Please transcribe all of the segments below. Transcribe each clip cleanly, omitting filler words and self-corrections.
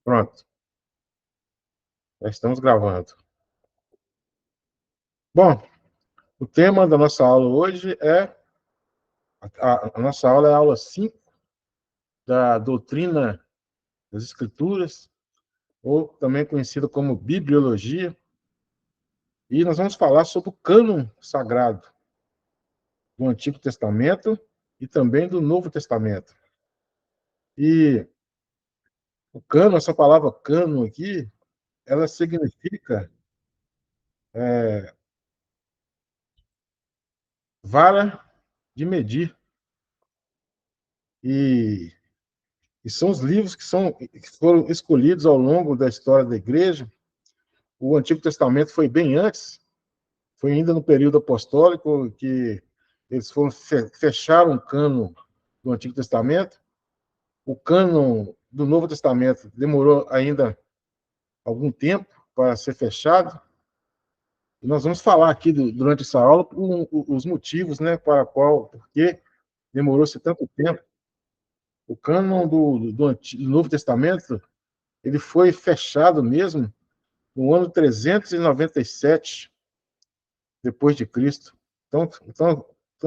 Pronto, já estamos gravando. Bom, o tema da nossa aula hoje é. A nossa aula é a aula 5 da doutrina das Escrituras, ou também conhecida como Bibliologia, e nós vamos falar sobre o cânon sagrado do Antigo Testamento e também do Novo Testamento. E o cânon, essa palavra cânon aqui, ela significa vara de medir. E, e são os livros que foram escolhidos ao longo da história da igreja. O Antigo Testamento foi bem antes, foi ainda no período apostólico que eles foram fecharam o cânon do Antigo Testamento. O cânon do Novo Testamento demorou ainda algum tempo para ser fechado. E nós vamos falar aqui durante essa aula os motivos, né, por que demorou-se tanto tempo. O cânon do Novo Testamento ele foi fechado mesmo no ano 397 depois de Cristo. Então,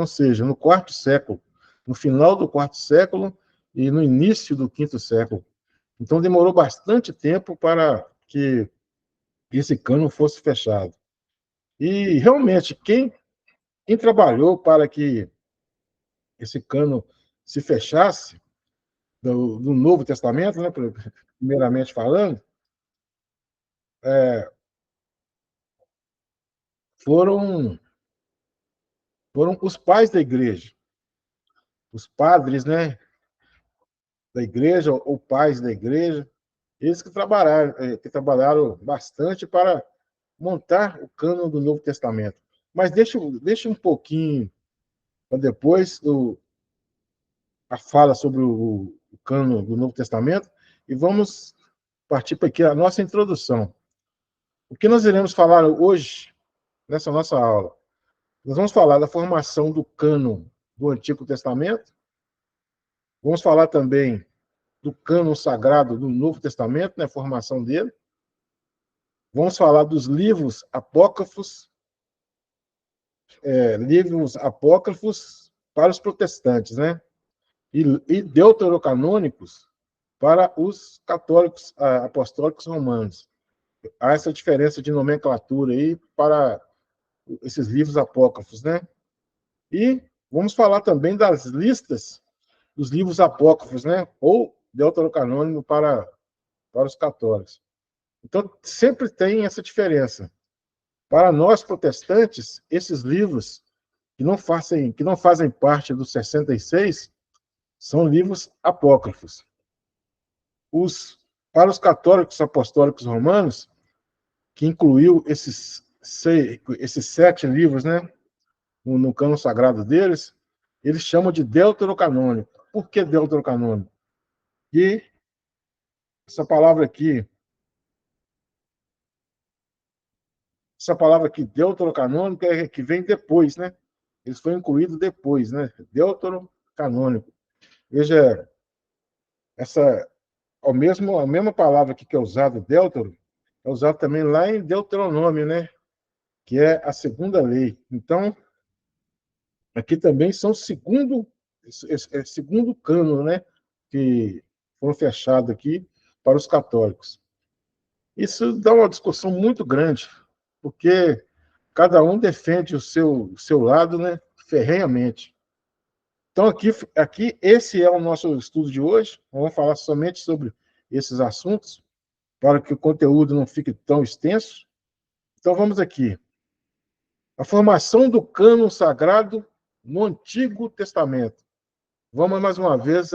seja, no quarto século, no final do quarto século e no início do quinto século. Então, demorou bastante tempo para que esse cânon fosse fechado. E, realmente, quem trabalhou para que esse cânon se fechasse, do Novo Testamento, né, primeiramente falando, foram, foram os pais da igreja, os padres, né, da igreja, ou pais da igreja, eles que trabalharam bastante para montar o cânon do Novo Testamento. Mas deixa um pouquinho para depois a fala sobre o cânon do Novo Testamento e vamos partir para aqui a nossa introdução. O que nós iremos falar hoje, nessa nossa aula? Nós vamos falar da formação do cânon do Antigo Testamento, vamos falar também do cânon sagrado do Novo Testamento, né, a formação dele, vamos falar dos livros apócrifos para os protestantes, né? E deuterocanônicos para os católicos apostólicos romanos. Há essa diferença de nomenclatura aí para esses livros apócrifos, né? E vamos falar também das listas dos livros apócrifos, né? Ou deuterocanônico para os católicos. Então, sempre tem essa diferença. Para nós protestantes, esses livros que não fazem parte dos 66 são livros apócrifos. Para os católicos apostólicos romanos, que incluiu esses 7 livros, né, no cânon sagrado deles, eles chamam de deuterocanônico. Por que deuterocanônico? E essa palavra aqui, deuterocanônico, é que vem depois, né? Eles foram incluídos depois, né? Deuterocanônico. Veja, a mesma palavra aqui que é usada, deutero, é usada também lá em Deuteronômio, né? Que é a segunda lei. Então, aqui também são segundo cânon, né? Que foram fechados aqui para os católicos. Isso dá uma discussão muito grande, porque cada um defende o seu lado, né? Ferrenhamente. Então, aqui, esse é o nosso estudo de hoje. Vamos falar somente sobre esses assuntos, para que o conteúdo não fique tão extenso. Então, vamos aqui. A formação do cânon sagrado no Antigo Testamento. Vamos, mais uma vez,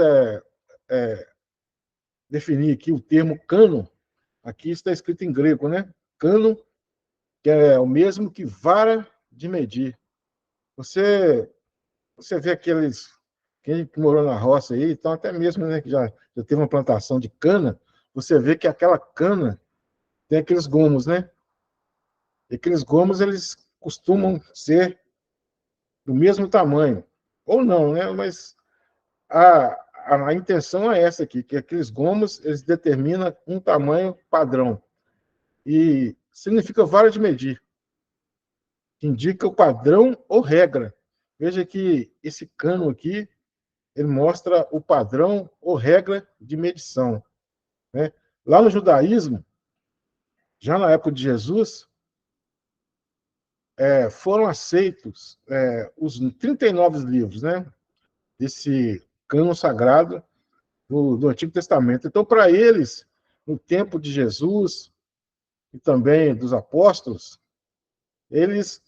definir aqui o termo cânon. Aqui está escrito em grego, né? Cânon, que é o mesmo que vara de medir. Você vê quem morou na roça aí, então até mesmo, né, que já teve uma plantação de cana, você vê que aquela cana tem aqueles gomos, né? E aqueles gomos, eles costumam ser do mesmo tamanho. Ou não, né? Mas a intenção é essa aqui, que aqueles gomos, eles determinam um tamanho padrão. E significa vara de medir, que indica o padrão ou regra. Veja que esse cano aqui, ele mostra o padrão ou regra de medição, né? Lá no judaísmo, já na época de Jesus, foram aceitos os 39 livros, né, desse cânon sagrado do Antigo Testamento. Então, para eles, no tempo de Jesus e também dos apóstolos, eles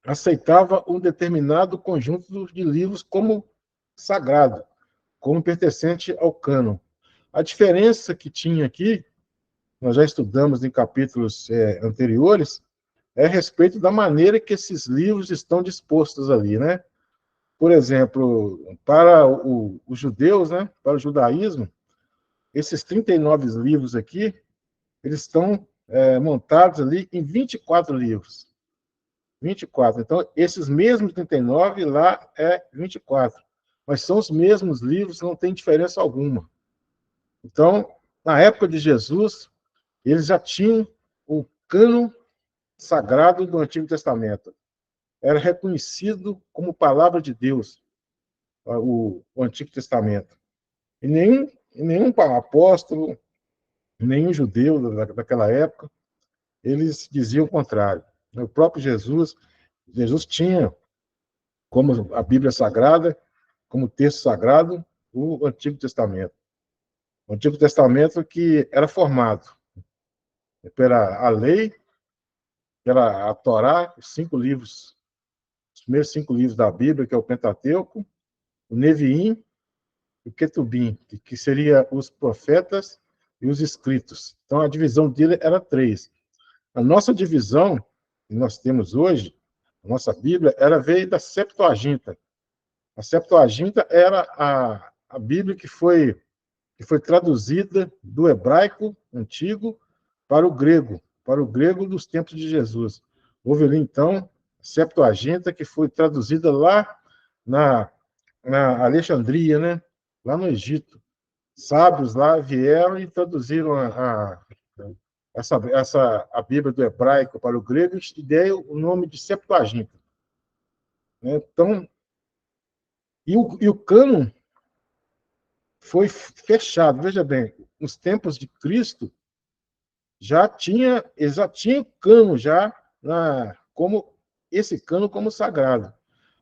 aceitavam um determinado conjunto de livros como sagrado, como pertencente ao cânon. A diferença que tinha aqui, nós já estudamos em capítulos anteriores, é a respeito da maneira que esses livros estão dispostos ali, né? Por exemplo, para os judeus, né, para o judaísmo, esses 39 livros aqui, eles estão montados ali em 24 livros. 24. Então, esses mesmos 39 lá é 24. Mas são os mesmos livros, não tem diferença alguma. Então, na época de Jesus, eles já tinham o cânon sagrado do Antigo Testamento. Era reconhecido como palavra de Deus, o Antigo Testamento. E nenhum apóstolo, nenhum judeu daquela época, eles diziam o contrário. O próprio Jesus tinha como a Bíblia Sagrada, como texto sagrado, o Antigo Testamento. O Antigo Testamento que era formado pela a lei, pela a Torá, os 5 livros, os primeiros 5 livros da Bíblia, que é o Pentateuco, o Neviim, o Ketubim, que seria os profetas e os escritos. Então, a divisão dele era 3. A nossa divisão, que nós temos hoje, a nossa Bíblia, veio da Septuaginta. A Septuaginta era a Bíblia que foi traduzida do hebraico antigo para o grego dos tempos de Jesus. Houve ali, então, a Septuaginta, que foi traduzida lá na Alexandria, né? Lá no Egito. Sábios lá vieram e traduziram a Bíblia do hebraico para o grego e deram o nome de Septuaginta. Então, e o cânon foi fechado. Veja bem, nos tempos de Cristo, já tinha cânon como esse cânon como sagrado.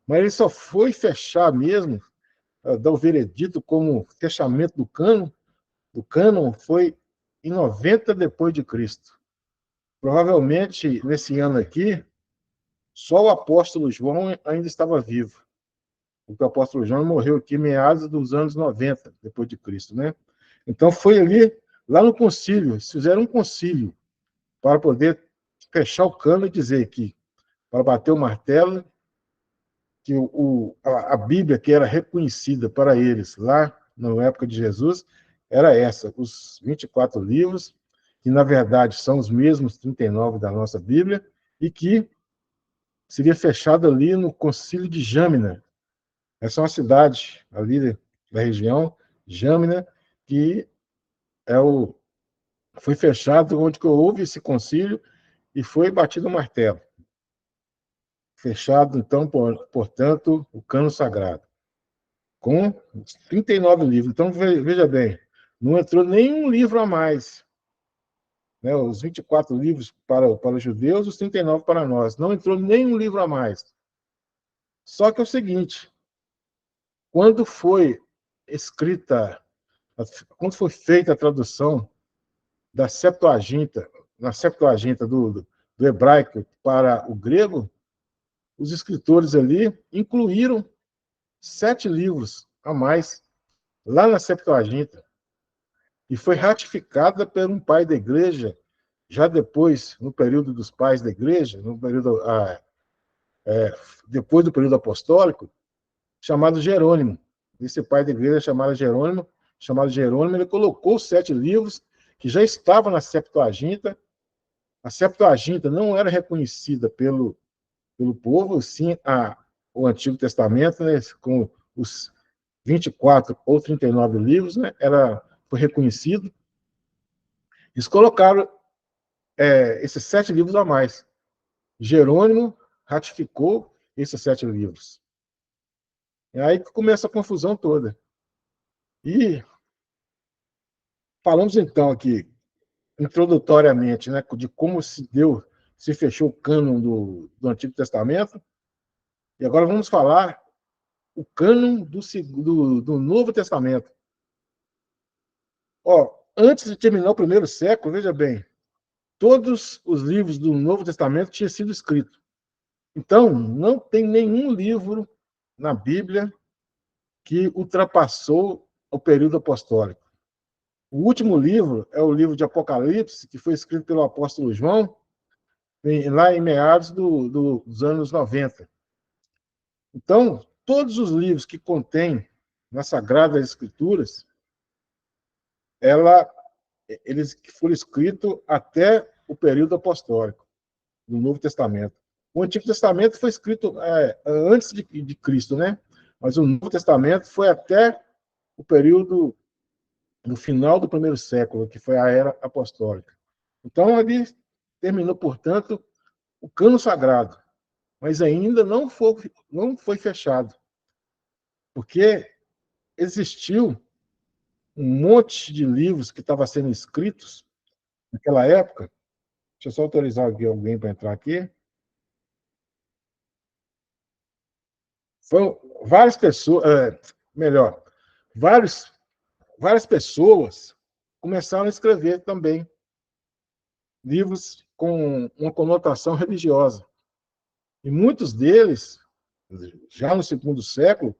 Mas ele só foi fechar mesmo, dar o veredito como fechamento do cânon foi em 90 depois de Cristo. Provavelmente, nesse ano aqui, só o apóstolo João ainda estava vivo. Porque o apóstolo João morreu aqui em meados dos anos 90 depois de Cristo, né? Então, foi ali, lá no concílio, eles fizeram um concílio para poder fechar o cano e dizer que, para bater o martelo, que a Bíblia que era reconhecida para eles lá na época de Jesus era essa, os 24 livros, que na verdade são os mesmos 39 da nossa Bíblia, e que seria fechado ali no Concílio de Jâmina. Essa é uma cidade ali da região, Jâmina, que foi fechado onde houve esse concílio e foi batido o martelo. Fechado, então, portanto, o cano sagrado, com 39 livros. Então, veja bem, não entrou nenhum livro a mais. Né? Os 24 livros para os judeus, os 39 para nós. Não entrou nenhum livro a mais. Só que é o seguinte, quando foi feita a tradução da Septuaginta, na Septuaginta do hebraico para o grego, os escritores ali incluíram 7 livros a mais lá na Septuaginta, e foi ratificada por um pai da igreja, já depois, no período dos pais da igreja, depois do período apostólico, chamado Jerônimo. Esse pai da igreja chamado Jerônimo, ele colocou os 7 livros que já estavam na Septuaginta. A Septuaginta não era reconhecida pelo povo, sim o Antigo Testamento, né, com os 24 ou 39 livros, né? Foi reconhecido. Eles colocaram esses 7 livros a mais. Jerônimo ratificou esses 7 livros. É aí que começa a confusão toda. E falamos então aqui, introdutoriamente, né, de como se fechou o cânon do Antigo Testamento. E agora vamos falar o cânon do Novo Testamento. Antes de terminar o primeiro século, veja bem, todos os livros do Novo Testamento tinham sido escritos. Então, não tem nenhum livro na Bíblia que ultrapassou o período apostólico. O último livro é o livro de Apocalipse, que foi escrito pelo apóstolo João, lá em meados dos anos 90. Então, todos os livros que contêm nas Sagradas Escrituras, eles foram escritos até o período apostólico do Novo Testamento. O Antigo Testamento foi escrito antes de Cristo, né? Mas o Novo Testamento foi até o período no final do primeiro século, que foi a era apostólica. Então, ali terminou, portanto, o cânon sagrado, mas ainda não foi fechado, porque existiu um monte de livros que estavam sendo escritos naquela época. Deixa eu só autorizar alguém para entrar aqui. Foram várias pessoas, várias pessoas começaram a escrever também livros com uma conotação religiosa. E muitos deles, já no segundo século,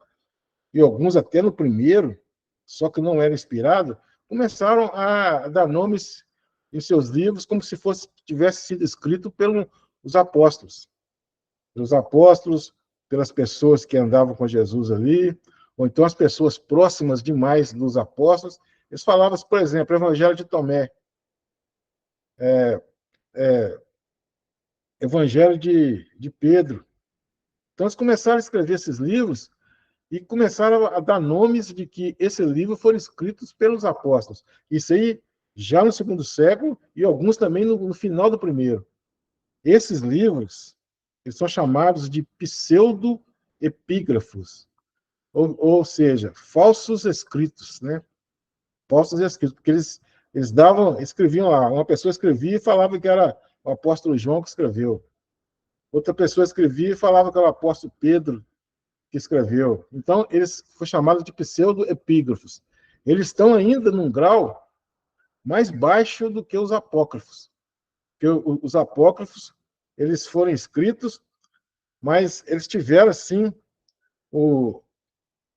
e alguns até no primeiro, só que não era inspirado, começaram a dar nomes em seus livros como se tivesse sido escrito pelos apóstolos. Pelos apóstolos, pelas pessoas que andavam com Jesus ali, ou então as pessoas próximas demais dos apóstolos. Eles falavam, por exemplo, Evangelho de Tomé, Evangelho de Pedro. Então, eles começaram a escrever esses livros e começaram a dar nomes de que esse livro foram escritos pelos apóstolos. Isso aí já no segundo século e alguns também no final do primeiro. Esses livros, eles são chamados de pseudo-epígrafos, ou seja, falsos escritos, né? Falsos escritos, porque eles escreviam lá, uma pessoa escrevia e falava que era o apóstolo João que escreveu. Outra pessoa escrevia e falava que era o apóstolo Pedro que escreveu. Então, eles foram chamados de pseudo-epígrafos. Eles estão ainda num grau mais baixo do que os apócrifos. Porque os apócrifos, eles foram escritos, mas eles tiveram, assim,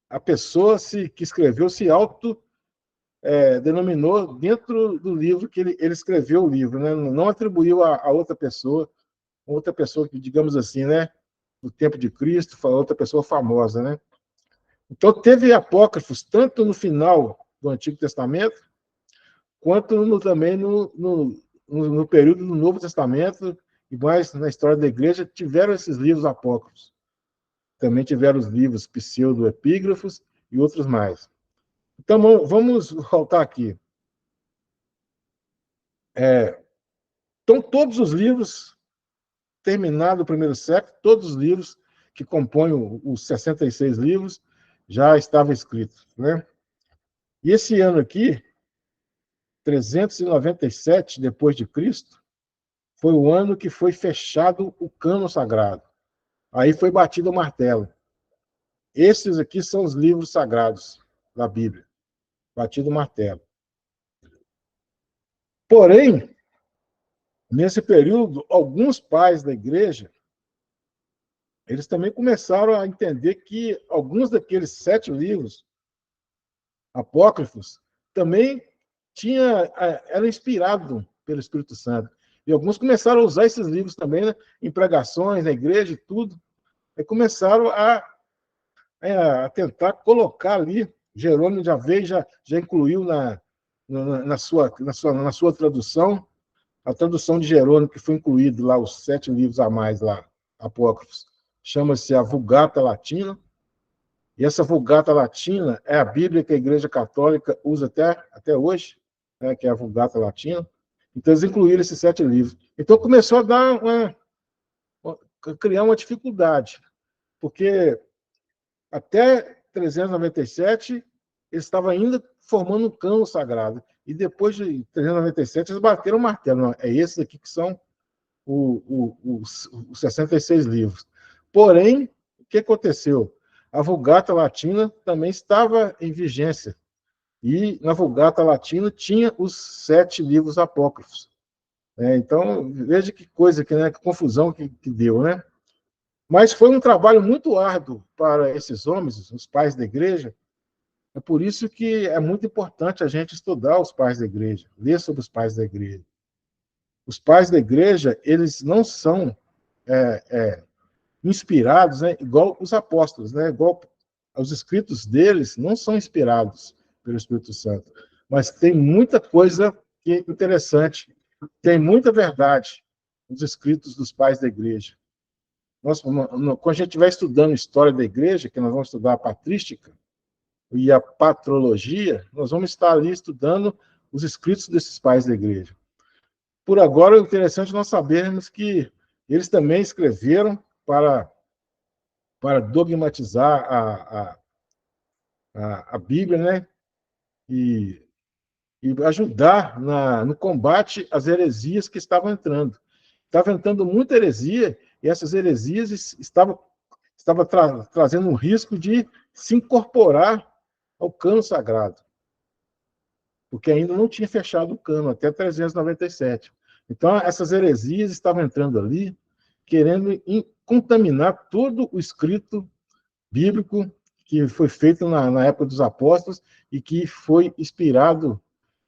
a pessoa que escreveu se denominou dentro do livro que ele escreveu o livro, né? Não atribuiu a outra pessoa que, digamos assim, né? No tempo de Cristo, foi outra pessoa famosa, né? Então, teve apócrifos tanto no final do Antigo Testamento, quanto também no período do Novo Testamento, e mais na história da igreja, tiveram esses livros apócrifos. Também tiveram os livros pseudo-epígrafos e outros mais. Então, vamos voltar aqui. Então, todos os livros, terminado o primeiro século, todos os livros que compõem os 66 livros já estavam escritos, né? E esse ano aqui, 397 depois de Cristo, foi o ano que foi fechado o cânon sagrado. Aí foi batido o martelo. Esses aqui são os livros sagrados da Bíblia. Batido o martelo. Porém, nesse período, alguns pais da igreja, eles também começaram a entender que alguns daqueles 7 livros apócrifos também era inspirado pelo Espírito Santo. E alguns começaram a usar esses livros também, né, em pregações, na igreja e tudo. E começaram a tentar colocar ali. Jerônimo já incluiu na sua tradução, a tradução de Jerônimo, que foi incluído lá, os 7 livros a mais lá, apócrifos, chama-se a Vulgata Latina. E essa Vulgata Latina é a Bíblia que a Igreja Católica usa até hoje, né, que é a Vulgata Latina. Então, eles incluíram esses 7 livros. Então, começou a criar uma dificuldade, porque até 397, eles estavam ainda formando um cânon sagrado. E depois de 397, eles bateram o martelo. Não, é esses aqui que são os 66 livros. Porém, o que aconteceu? A Vulgata Latina também estava em vigência. E na Vulgata Latina tinha os 7 livros apócrifos. Então, veja que coisa, que confusão que deu, né? Mas foi um trabalho muito árduo para esses homens, os pais da igreja. É por isso que é muito importante a gente estudar os pais da igreja, ler sobre os pais da igreja. Os pais da igreja, eles não são inspirados, né, igual os apóstolos, né, igual os escritos deles não são inspirados pelo Espírito Santo. Mas tem muita coisa que é interessante, tem muita verdade nos escritos dos pais da igreja. Quando a gente estiver estudando história da igreja, que nós vamos estudar a patrística e a patrologia, nós vamos estar ali estudando os escritos desses pais da igreja. Por agora, o interessante é nós sabermos que eles também escreveram para dogmatizar a Bíblia, né? E ajudar no combate às heresias que estavam entrando. Estava entrando muita heresia, e essas heresias estavam trazendo um risco de se incorporar ao cano sagrado, porque ainda não tinha fechado o cano, até 397. Então, essas heresias estavam entrando ali, querendo contaminar todo o escrito bíblico que foi feito na época dos apóstolos e que foi inspirado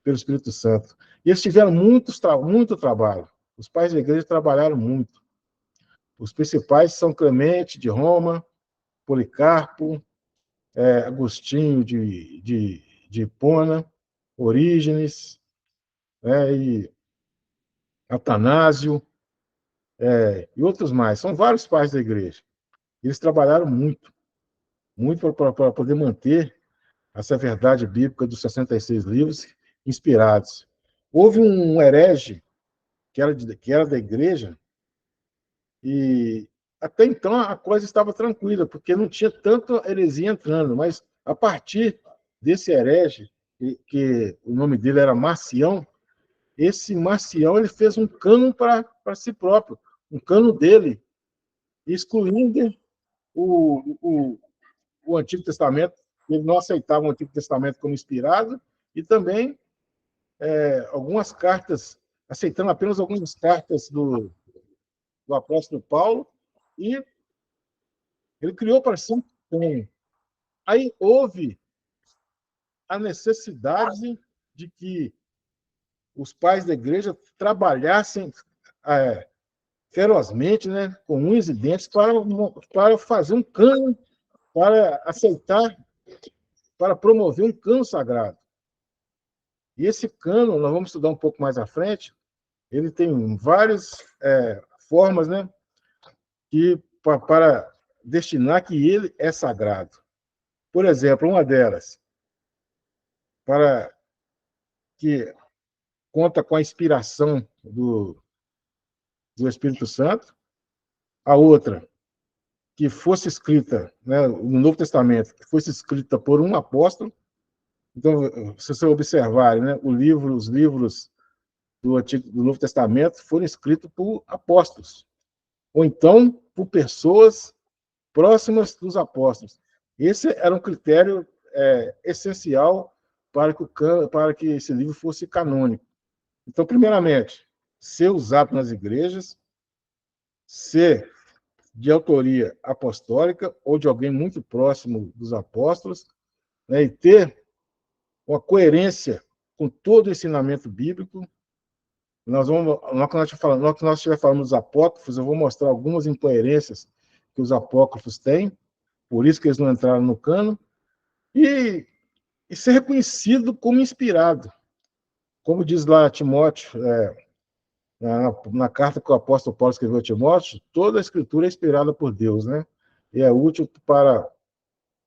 pelo Espírito Santo. E eles tiveram muito trabalho. Os pais da igreja trabalharam muito. Os principais são Clemente, de Roma, Policarpo, Agostinho de Hipona, Orígenes, e Atanásio, e outros mais. São vários pais da igreja. Eles trabalharam muito para poder manter essa verdade bíblica dos 66 livros inspirados. Houve um herege que era da igreja, e até então a coisa estava tranquila, porque não tinha tanta heresia entrando, mas a partir desse herege, que o nome dele era Marcião, esse Marcião ele fez um cânon para si próprio, um cânon dele, excluindo o Antigo Testamento. Ele não aceitava o Antigo Testamento como inspirado, e também algumas cartas, aceitando apenas algumas cartas do apóstolo Paulo, e ele criou para si um cânon. Aí houve a necessidade de que os pais da igreja trabalhassem ferozmente, né, com unhas e dentes, para fazer um cânon, para aceitar, para promover um cânon sagrado. E esse cânon, nós vamos estudar um pouco mais à frente, ele tem várias formas, né, para destinar que ele é sagrado. Por exemplo, uma delas, para que conta com a inspiração do Espírito Santo. A outra, que fosse escrita, né, no Novo Testamento, que fosse escrita por um apóstolo. Então, se você observar, né, os livros do Novo Testamento foram escritos por apóstolos, ou então por pessoas próximas dos apóstolos. Esse era um critério essencial para que esse livro fosse canônico. Então, primeiramente, ser usado nas igrejas, ser de autoria apostólica ou de alguém muito próximo dos apóstolos, né, e ter uma coerência com todo o ensinamento bíblico. Quando nós estiver falando dos apócrifos, eu vou mostrar algumas incoerências que os apócrifos têm, por isso que eles não entraram no cano, e ser reconhecido como inspirado. Como diz lá Timóteo, na carta que o apóstolo Paulo escreveu a Timóteo, toda a escritura é inspirada por Deus, né? E é útil para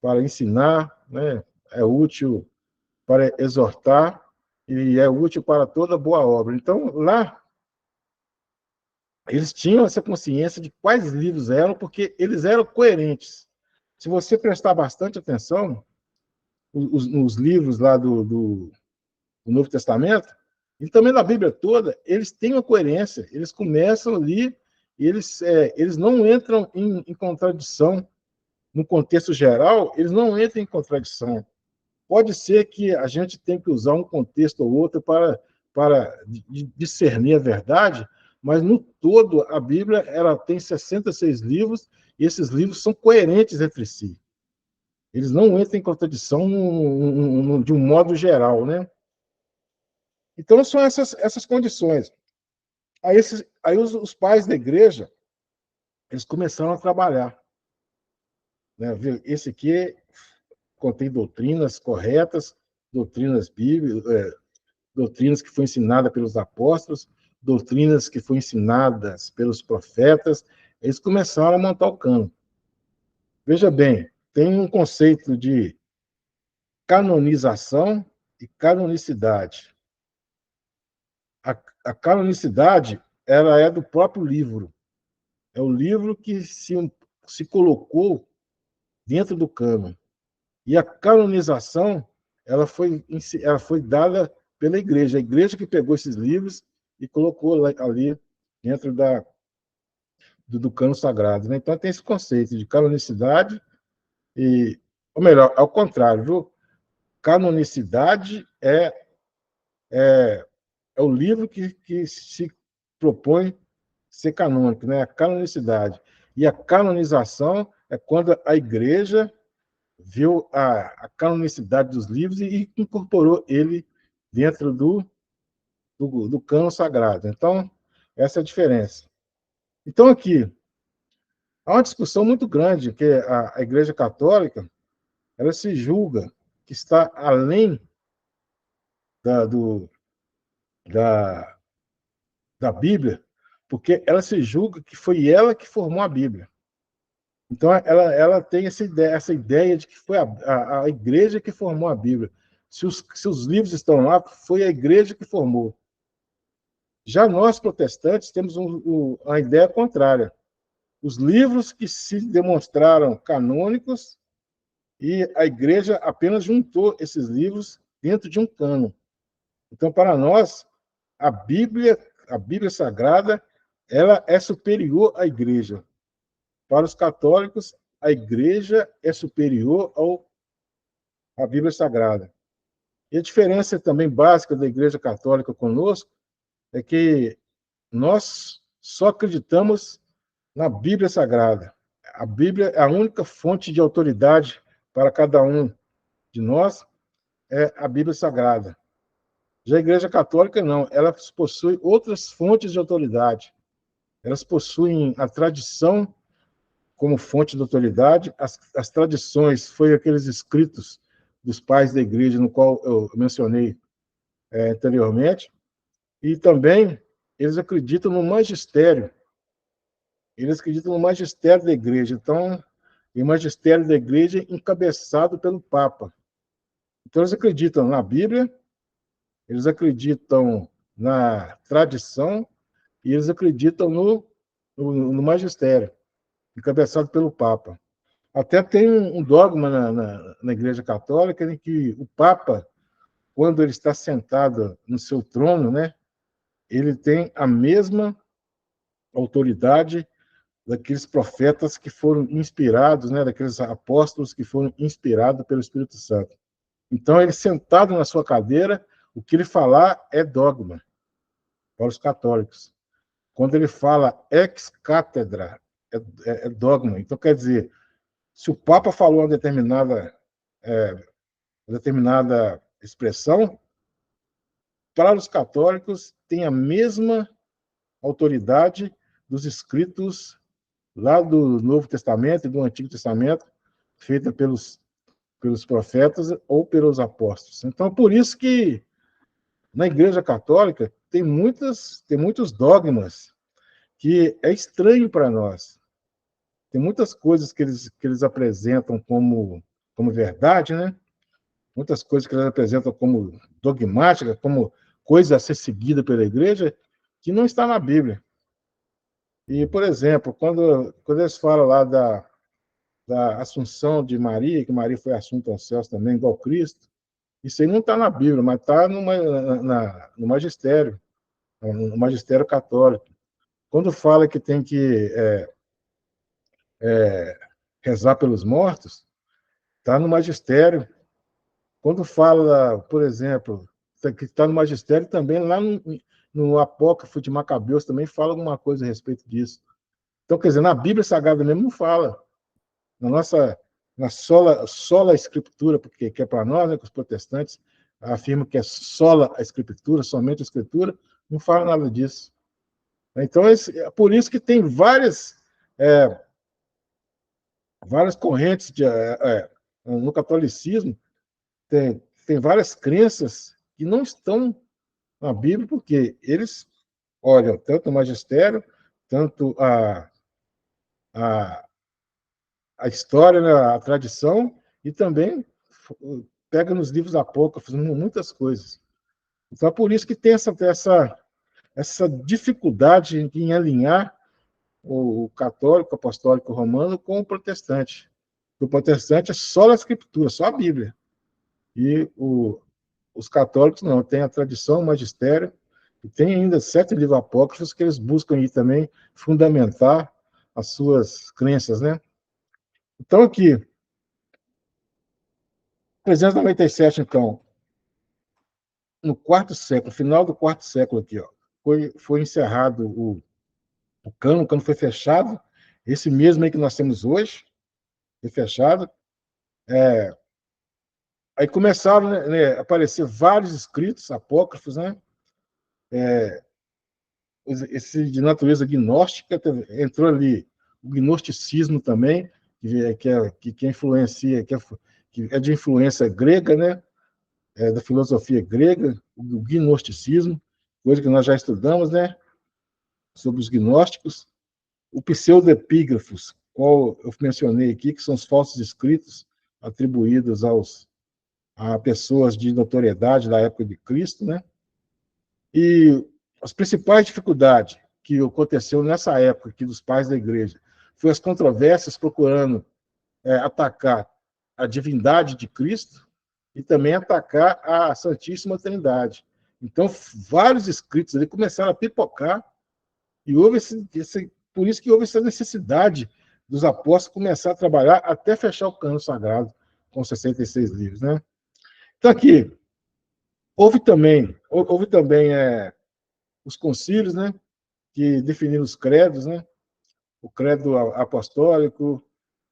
para ensinar, né? É útil para exortar e é útil para toda boa obra. Então, lá, eles tinham essa consciência de quais livros eram, porque eles eram coerentes. Se você prestar bastante atenção nos livros lá do Novo Testamento, e também na Bíblia toda, eles têm uma coerência. Eles começam ali e eles não entram em contradição. No contexto geral, eles não entram em contradição. Pode ser que a gente tenha que usar um contexto ou outro para discernir a verdade, mas no todo a Bíblia ela tem 66 livros e esses livros são coerentes entre si. Eles não entram em contradição de um modo geral, né? Então são essas condições. Aí os pais da igreja eles começaram a trabalhar, né? Esse aqui contém doutrinas corretas, doutrinas bíblicas, doutrinas que foram ensinadas pelos apóstolos, doutrinas que foram ensinadas pelos profetas. Eles começaram a montar o cano. Veja bem, tem um conceito de canonização e canonicidade. A canonicidade ela é do próprio livro. É o livro que se colocou dentro do cânon. E a canonização ela foi dada pela igreja. A igreja que pegou esses livros e colocou ali dentro do cânon sagrado. Né? Então, tem esse conceito de canonicidade, ou melhor, ao contrário, viu? Canonicidade é o livro que se propõe ser canônico, né? A canonicidade. E a canonização é quando a igreja viu a canonicidade dos livros e incorporou ele dentro do cânon sagrado. Então, essa é a diferença. Então, aqui, há uma discussão muito grande, que a Igreja Católica ela se julga que está além da, do, da, da Bíblia, porque ela se julga que foi ela que formou a Bíblia. Então, ela tem essa ideia de que foi a igreja que formou a Bíblia. Se os livros estão lá, foi a igreja que formou. Já nós, protestantes, temos a ideia contrária. Os livros que se demonstraram canônicos e a igreja apenas juntou esses livros dentro de um cânon. Então, para nós, a Bíblia Sagrada, ela é superior à igreja. Para os católicos, a igreja é superior à Bíblia Sagrada. E a diferença também básica da igreja católica conosco é que nós só acreditamos na Bíblia Sagrada. A Bíblia é a única fonte de autoridade para cada um de nós, é a Bíblia Sagrada. Já a Igreja Católica, não. Ela possui outras fontes de autoridade. Elas possuem a tradição como fonte de autoridade. As tradições foi aqueles escritos dos pais da igreja, no qual eu mencionei anteriormente. E também eles acreditam no magistério. Eles acreditam no magistério da igreja. Então, o magistério da igreja encabeçado pelo Papa. Então, eles acreditam na Bíblia, eles acreditam na tradição e eles acreditam no magistério, encabeçado pelo Papa. Até tem um dogma na Igreja Católica em que o Papa, quando ele está sentado no seu trono, né, ele tem a mesma autoridade daqueles profetas que foram inspirados, né, daqueles apóstolos que foram inspirados pelo Espírito Santo. Então, ele sentado na sua cadeira, o que ele falar é dogma para os católicos. Quando ele fala ex cátedra, é dogma. Então, quer dizer, se o Papa falou uma determinada expressão, para os católicos tem a mesma autoridade dos escritos lá do Novo Testamento e do Antigo Testamento, feita pelos profetas ou pelos apóstolos. Então, por isso que na Igreja Católica tem muitos dogmas que é estranho para nós. Tem muitas coisas que eles apresentam como como verdade, né? Muitas coisas que eles apresentam como dogmática, como coisa a ser seguida pela igreja, que não está na Bíblia. E, por exemplo, quando eles falam lá da Assunção de Maria, que Maria foi assunta aos céus também, igual Cristo, isso aí não está na Bíblia, mas está no magistério, no magistério católico. Quando fala que tem que rezar pelos mortos, está no magistério. Quando fala, por exemplo, que está no magistério também, lá no Apócrifo de Macabeus também fala alguma coisa a respeito disso. Então, quer dizer, na Bíblia Sagrada mesmo não fala. Na nossa, na sola Escritura, porque que é para nós, né, que os protestantes afirmam que é sola a Escritura, somente a Escritura, não fala nada disso. Então, é por isso que tem várias correntes no catolicismo, tem várias crenças que não estão na Bíblia, porque eles olham tanto o magistério, tanto a, a história, né, a tradição, e também pega nos livros apócrifos muitas coisas. Então, é por isso que tem essa dificuldade em alinhar o católico, apostólico romano com o protestante. O protestante é só a Escritura, só a Bíblia. E os católicos não, tem a tradição, o magistério, e tem ainda 7 livros apócrifos que eles buscam aí também fundamentar as suas crenças, né? Então, aqui, 397, então, no quarto século, final do quarto século aqui, ó, foi encerrado o cano foi fechado, esse mesmo aí que nós temos hoje, foi fechado. Aí começaram, a aparecer vários escritos apócrifos, né? Esse de natureza gnóstica, entrou ali o gnosticismo também, que influencia, que é de influência grega, né? Da filosofia grega, do gnosticismo, coisa que nós já estudamos, né? Sobre os gnósticos. O pseudepígrafos, qual eu mencionei aqui, que são os falsos escritos atribuídos a pessoas de notoriedade da época de Cristo, né? E as principais dificuldades que aconteceu nessa época aqui dos pais da igreja foi as controvérsias procurando atacar a divindade de Cristo e também atacar a Santíssima Trindade. Então, vários escritos ali começaram a pipocar e houve por isso que houve essa necessidade dos apóstolos começar a trabalhar até fechar o cânon sagrado com 66 livros, né? Então, aqui, houve também os concílios, né? Que definiram os credos, né? O credo apostólico,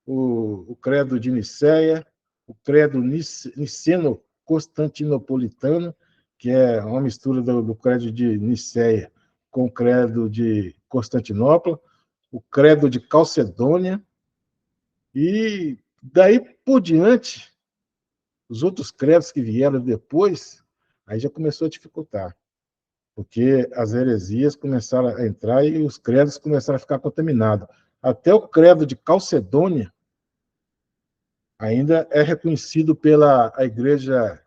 o credo de Nicéia, o credo niceno-constantinopolitano, que é uma mistura do credo de Nicéia com o credo de Constantinopla, o credo de Calcedônia, e daí por diante, os outros credos que vieram depois, aí já começou a dificultar, porque as heresias começaram a entrar e os credos começaram a ficar contaminados. Até o credo de Calcedônia ainda é reconhecido pela a igreja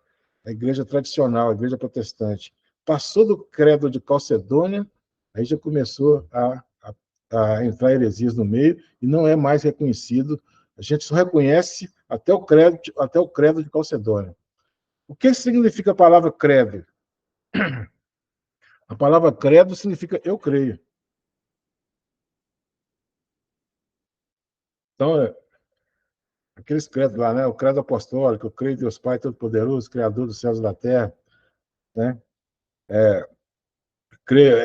tradicional, a igreja protestante. Passou do credo de Calcedônia, aí já começou a entrar heresias no meio e não é mais reconhecido. A gente só reconhece até o credo de Calcedônia. O que significa a palavra credo? A palavra credo significa eu creio. Então, aqueles credos lá, né? O credo apostólico, eu creio em Deus Pai Todo-Poderoso, Criador dos céus e da terra, né? Creio,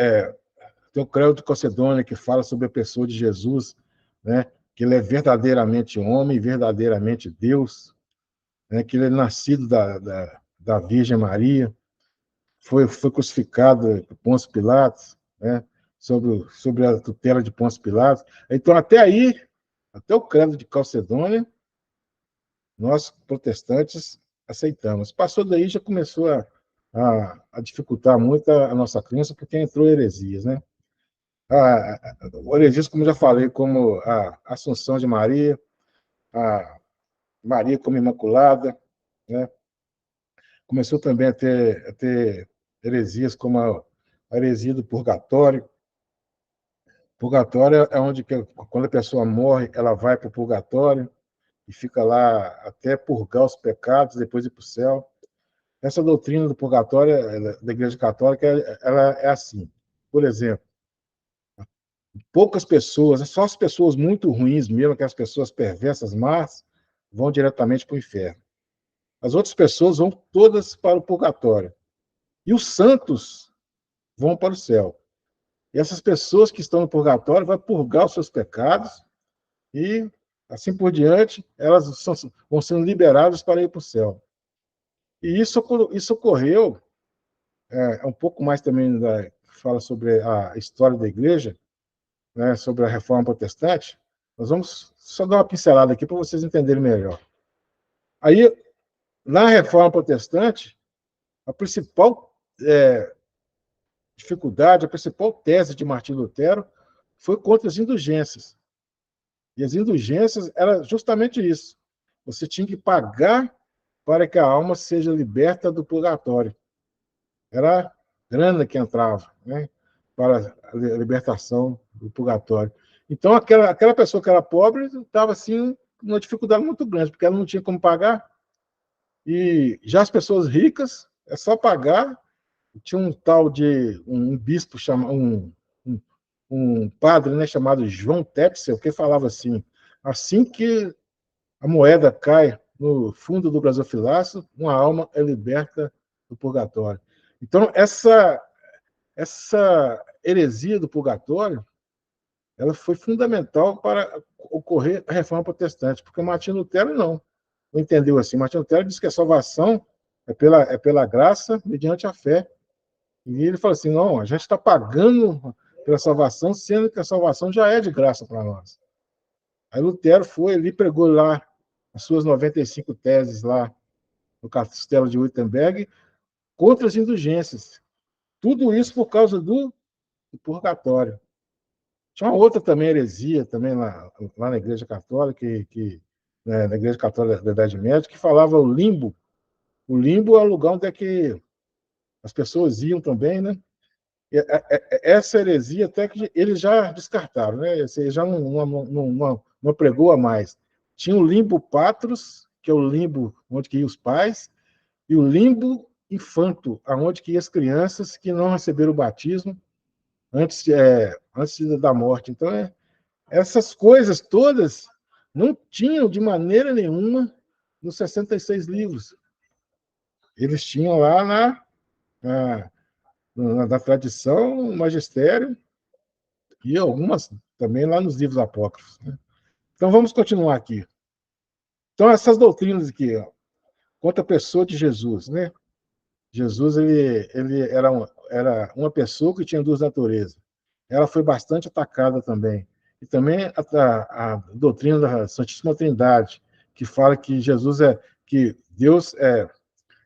tem o credo de Calcedônia, que fala sobre a pessoa de Jesus, né? Que ele é verdadeiramente homem, verdadeiramente Deus, né? Que ele é nascido da Virgem Maria, foi crucificado por Pôncio Pilatos, né? Sobre a tutela de Pôncio Pilatos. Então, até aí, até o credo de Calcedônia, nós, protestantes, aceitamos. Passou daí, já começou a dificultar muito a nossa crença, porque entrou heresias, né? O heresias, como já falei, como a Assunção de Maria, a Maria como Imaculada, né? Começou também a ter heresias como a heresia do purgatório. Purgatório é onde, quando a pessoa morre, ela vai para o purgatório e fica lá até purgar os pecados, depois ir para o céu. Essa doutrina do purgatório, da Igreja Católica, ela é assim. Por exemplo, poucas pessoas, só as pessoas muito ruins mesmo, aquelas pessoas perversas, más, vão diretamente para o inferno. As outras pessoas vão todas para o purgatório. E os santos vão para o céu. E essas pessoas que estão no purgatório vão purgar os seus pecados e, assim por diante, elas vão sendo liberadas para ir para o céu. E isso ocorreu, um pouco mais também fala sobre a história da igreja, né, sobre a reforma protestante. Nós vamos só dar uma pincelada aqui para vocês entenderem melhor. Aí, na reforma protestante, a principal dificuldade, a principal tese de Martim Lutero foi contra as indulgências. E as indulgências era justamente isso. Você tinha que pagar para que a alma seja liberta do purgatório. Era grana que entrava, né, para a libertação do purgatório. Então, aquela pessoa que era pobre estava assim, numa dificuldade muito grande, porque ela não tinha como pagar. E já as pessoas ricas, é só pagar. Tinha um tal de um bispo, um, um padre, né, chamado João Tetzel, que falava assim que a moeda cai no fundo do gasofilaço, uma alma é liberta do purgatório. Então, essa heresia do purgatório, ela foi fundamental para ocorrer a reforma protestante, porque Martinho Lutero não entendeu assim. Martinho Lutero diz que a salvação é pela graça mediante a fé. E ele falou assim, não, a gente está pagando pela salvação, sendo que a salvação já é de graça para nós. Aí Lutero foi, ele pregou lá as suas 95 teses lá no Castelo de Wittenberg contra as indulgências. Tudo isso por causa do purgatório. Tinha uma outra também heresia, também lá na Igreja Católica, né, na Igreja Católica da Idade Média, que falava o limbo. O limbo é o lugar onde é que as pessoas iam também, né? Essa heresia até que eles já descartaram, né? Esse já não pregou a mais. Tinha o limbo patros, que é o limbo onde que iam os pais, e o limbo infanto, aonde que iam as crianças que não receberam o batismo antes da morte. Então, essas coisas todas não tinham de maneira nenhuma nos 66 livros. Eles tinham lá na tradição, no magistério, e algumas também lá nos livros apócrifos, né? Então, vamos continuar aqui. Então, essas doutrinas aqui, ó, quanto à pessoa de Jesus, né? Jesus ele era uma pessoa que tinha duas naturezas. Ela foi bastante atacada também. E também a doutrina da Santíssima Trindade, que fala que que Deus é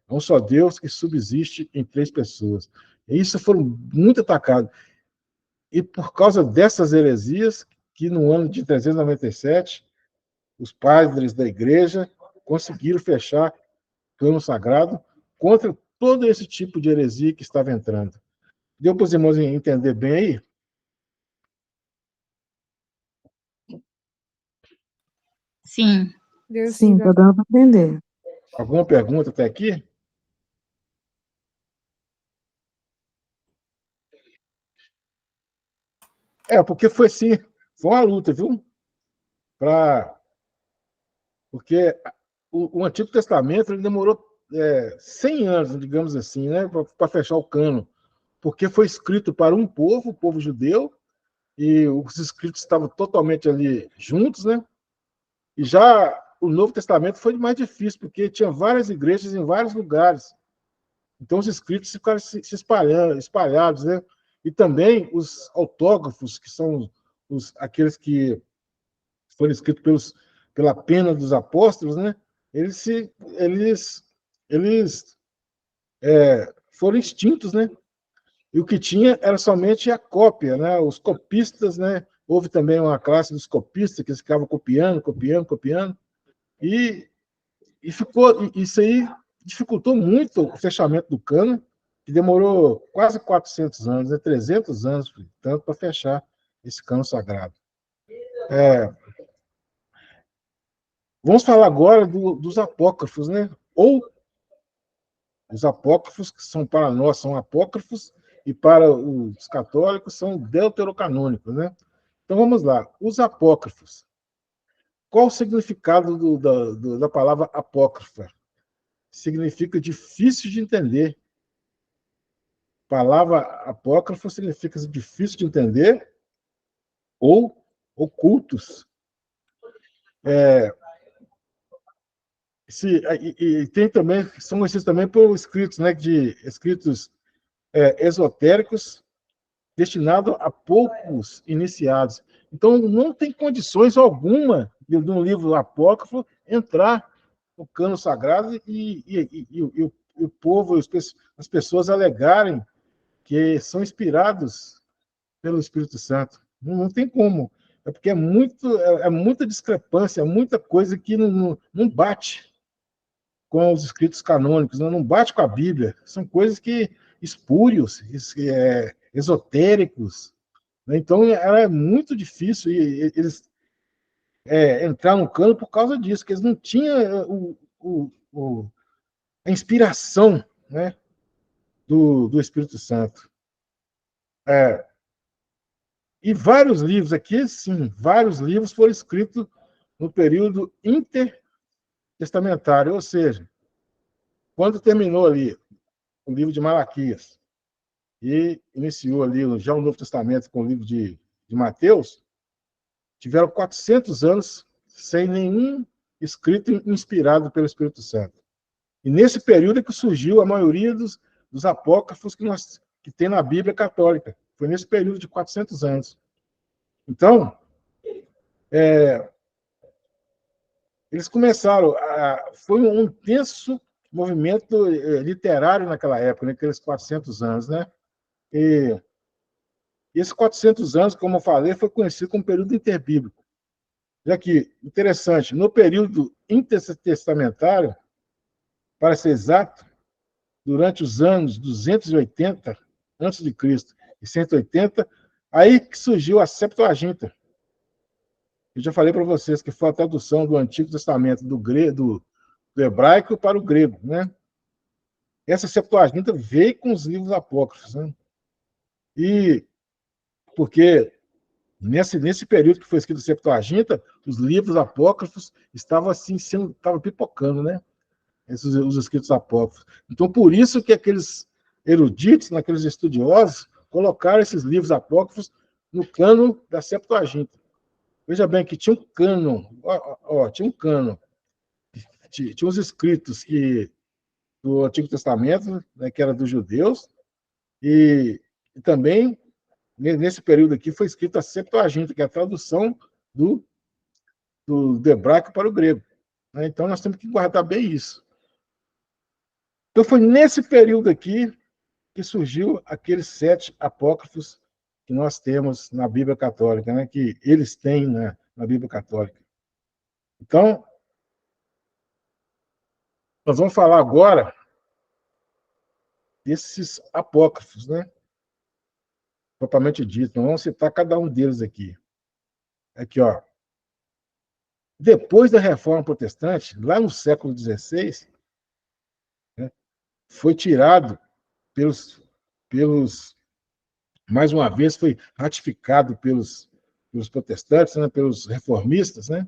um só Deus que subsiste em três pessoas. E isso foram muito atacados. E por causa dessas heresias, que no ano de 397, os padres da igreja conseguiram fechar cano sagrado contra todo esse tipo de heresia que estava entrando. Deu para os irmãos entender bem aí? Sim. Sim, está dando para entender. Alguma pergunta até aqui? Porque foi assim, foi uma luta, viu? Porque o Antigo Testamento ele demorou 100 anos, digamos assim, né, para fechar o cano, porque foi escrito para um povo, o povo judeu, e os escritos estavam totalmente ali juntos, né? E já o Novo Testamento foi mais difícil, porque tinha várias igrejas em vários lugares. Então os escritos ficaram se espalhados, né? E também os autógrafos, que são aqueles que foram escritos pela pena dos apóstolos, né? Eles foram extintos, né? E o que tinha era somente a cópia, né? Os copistas, né? Houve também uma classe dos copistas que ficavam copiando. E isso aí dificultou muito o fechamento do cânon, que demorou quase 400 anos, 300 anos, tanto, para fechar esse cânon sagrado. Vamos falar agora dos apócrifos, né? Ou os apócrifos, que são para nós, são apócrifos, e para os católicos são deuterocanônicos, né? Então vamos lá. Os apócrifos. Qual o significado da palavra apócrifa? Significa difícil de entender. A palavra apócrifo significa difícil de entender ou ocultos. E tem também, são conhecidos também por escritos, né, escritos esotéricos destinados a poucos iniciados. Então, não tem condições alguma de um livro apócrifo entrar no cânon sagrado e o povo, as pessoas alegarem que são inspirados pelo Espírito Santo. Não tem como. É porque é muita discrepância, é muita coisa que não bate com os escritos canônicos, não bate com a Bíblia. São coisas que espúrios, esotéricos. Né? Então, é muito difícil eles entrar no cânon por causa disso, que eles não tinham a inspiração, né, do Espírito Santo. E vários livros aqui, sim, vários livros foram escritos no período intertestamentário, ou seja, quando terminou ali o livro de Malaquias e iniciou ali já o Novo Testamento com o livro de Mateus, tiveram 400 anos sem nenhum escrito inspirado pelo Espírito Santo. E nesse período é que surgiu a maioria dos apócrifos que tem na Bíblia católica. Foi nesse período de 400 anos. Então, eles começaram foi um intenso movimento literário naquela época, naqueles 400 anos, né? E esses 400 anos, como eu falei, foi conhecido como período interbíblico. Já que, interessante, no período intertestamentário, para ser exato, durante os anos 280 a.C. e 180, aí que surgiu a Septuaginta. Eu já falei para vocês que foi a tradução do Antigo Testamento do hebraico para o grego, né? Essa Septuaginta veio com os livros apócrifos, né? E porque nesse período que foi escrito a Septuaginta, os livros apócrifos estavam assim estavam pipocando, né? Os escritos apócrifos. Então, por isso que aqueles eruditos, aqueles estudiosos, colocaram esses livros apócrifos no cânon da Septuaginta. Veja bem que tinha um cânon, tinha um cânon, tinha uns escritos do Antigo Testamento, né, que era dos judeus, e também, nesse período aqui, foi escrita a Septuaginta, que é a tradução do hebraico para o grego. Né? Então, nós temos que guardar bem isso. Então, foi nesse período aqui que surgiu aqueles 7 apócrifos que nós temos na Bíblia Católica, né? Que eles têm na Bíblia Católica. Então, nós vamos falar agora desses apócrifos, né? Propriamente dito. Nós vamos citar cada um deles aqui. Aqui, ó. Depois da Reforma Protestante, lá no século XVI, né, foi tirado mais uma vez, foi ratificado pelos protestantes, né, pelos reformistas, né,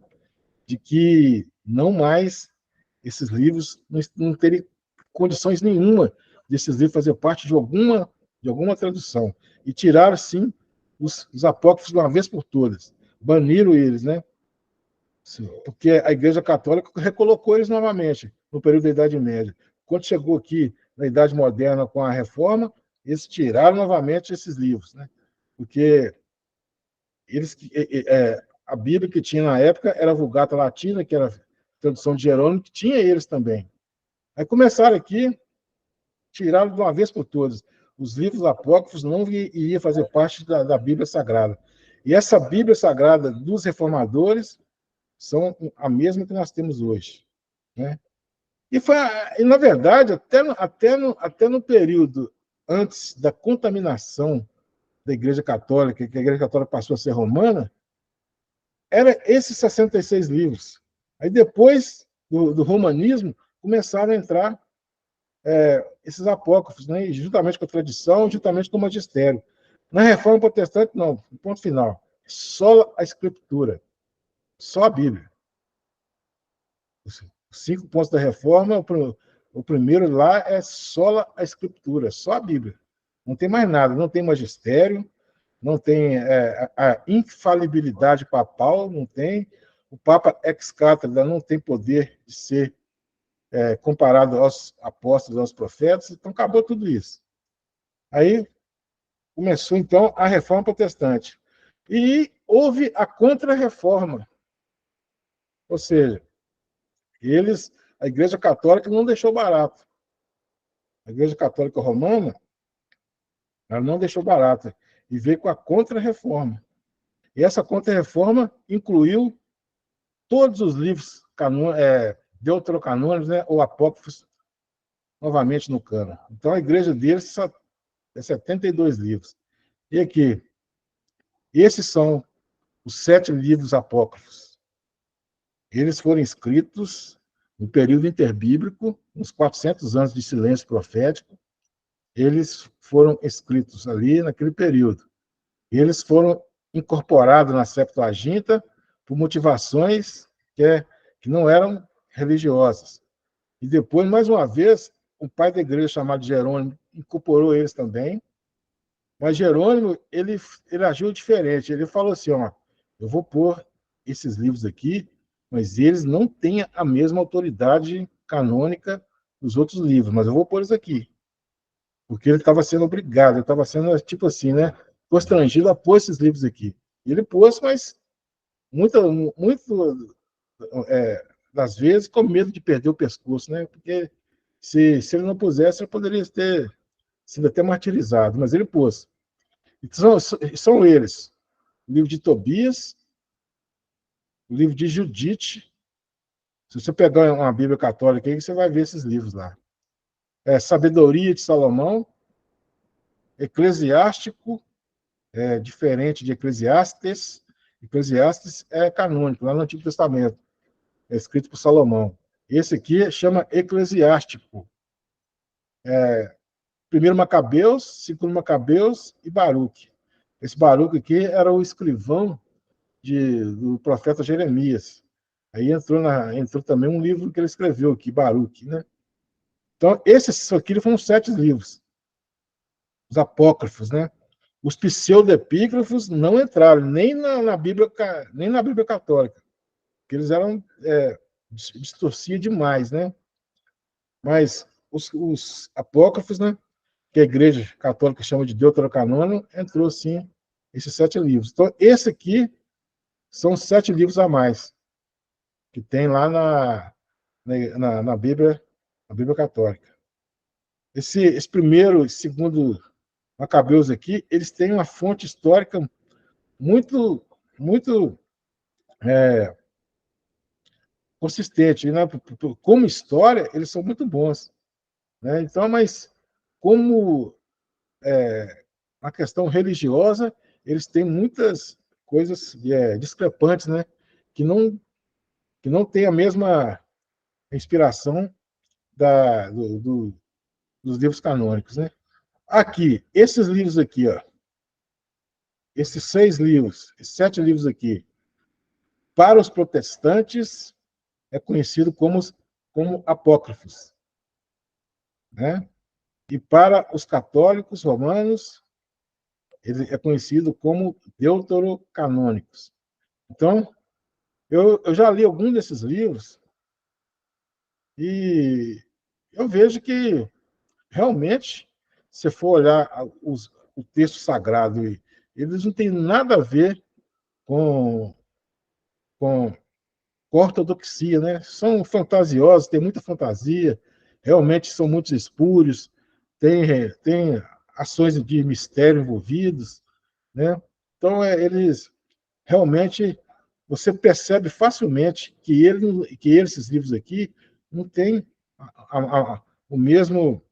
de que não mais esses livros não teriam condições nenhuma desses livros fazer parte de alguma tradução. E tiraram, sim, os apócrifos de uma vez por todas. Baniram eles, né? Sim, porque a Igreja Católica recolocou eles novamente no período da Idade Média. Quando chegou aqui na Idade Moderna com a Reforma, eles tiraram novamente esses livros, né? Porque a Bíblia que tinha na época era a Vulgata Latina, que era a tradução de Jerônimo, que tinha eles também. Aí começaram aqui, tiraram de uma vez por todas. Os livros apócrifos não iriam fazer parte da Bíblia Sagrada. E essa Bíblia Sagrada dos reformadores são a mesma que nós temos hoje, né? E na verdade, até no período antes da contaminação da Igreja Católica, que a Igreja Católica passou a ser romana, era esses 66 livros. Aí depois do romanismo, começaram a entrar esses apócrifos, né? Juntamente com a tradição, juntamente com o magistério. Na Reforma Protestante, não, ponto final. Só a Escritura, só a Bíblia. Os 5 pontos da Reforma, o primeiro lá é só a Escritura, só a Bíblia. Não tem mais nada, não tem magistério, não tem a infalibilidade papal, não tem. O Papa ex cátedra não tem poder de ser comparado aos apóstolos, aos profetas, então acabou tudo isso. Aí começou, então, a Reforma Protestante. E houve a Contra-Reforma, ou seja, a Igreja Católica não deixou barato. A Igreja Católica Romana, ela não deixou barato, e veio com a Contra-Reforma. E essa Contra-Reforma incluiu todos os livros deuterocanônicos, né, ou apócrifos, novamente no cano. Então, a igreja deles só é 72 livros. E aqui, esses são os 7 livros apócrifos. Eles foram escritos no período interbíblico, uns 400 anos de silêncio profético. Eles foram escritos ali naquele período. E eles foram incorporados na Septuaginta por motivações que não eram religiosas. E depois, mais uma vez, o pai da igreja, chamado Jerônimo, incorporou eles também. Mas Jerônimo, ele agiu diferente. Ele falou assim, ó, eu vou pôr esses livros aqui, mas eles não têm a mesma autoridade canônica dos outros livros, mas eu vou pôr eles aqui. Porque ele estava sendo obrigado, ele estava sendo, tipo assim, né, constrangido a pôr esses livros aqui. E ele pôs, mas muito das vezes com medo de perder o pescoço, né? Porque se ele não pusesse, ele poderia ter sido até martirizado, mas ele pôs. Então, são eles: o livro de Tobias, o livro de Judite. Se você pegar uma Bíblia católica aí, você vai ver esses livros lá. Sabedoria de Salomão, Eclesiástico, diferente de Eclesiastes. Eclesiastes é canônico, lá no Antigo Testamento. É escrito por Salomão. Esse aqui chama Eclesiástico. Primeiro Macabeus, segundo Macabeus e Baruque. Esse Baruque aqui era o escrivão do profeta Jeremias. Aí entrou também um livro que ele escreveu aqui, Baruque, né? Então, esses aqui foram 7 livros, os apócrifos, né? Os pseudepígrafos não entraram nem na Bíblia católica, porque eles eram distorcia demais, né? Mas os apócrifos, né, que a Igreja Católica chama de Deuterocanônico, entrou sim esses 7 livros. Então, esse aqui são 7 livros a mais que tem lá na Bíblia Católica. Esse primeiro e segundo Macabeus aqui, eles têm uma fonte histórica muito, muito consistente, né? Como história, eles são muito bons, né? Então, mas como na questão religiosa, eles têm muitas coisas discrepantes, né? Que não tem a mesma inspiração dos livros canônicos, né? Aqui, esses livros aqui, ó, esses 6 livros, 7 livros aqui, para os protestantes, é conhecido como apócrifos, né? E para os católicos romanos, ele é conhecido como deuterocanônicos. Então, eu já li algum desses livros e eu vejo que, realmente, se for olhar o texto sagrado, eles não têm nada a ver com ortodoxia, né? São fantasiosos, tem muita fantasia, realmente são muitos espúrios, tem ações de mistério envolvidos, né? Então, eles realmente, você percebe facilmente que esses livros aqui não têm o mesmo,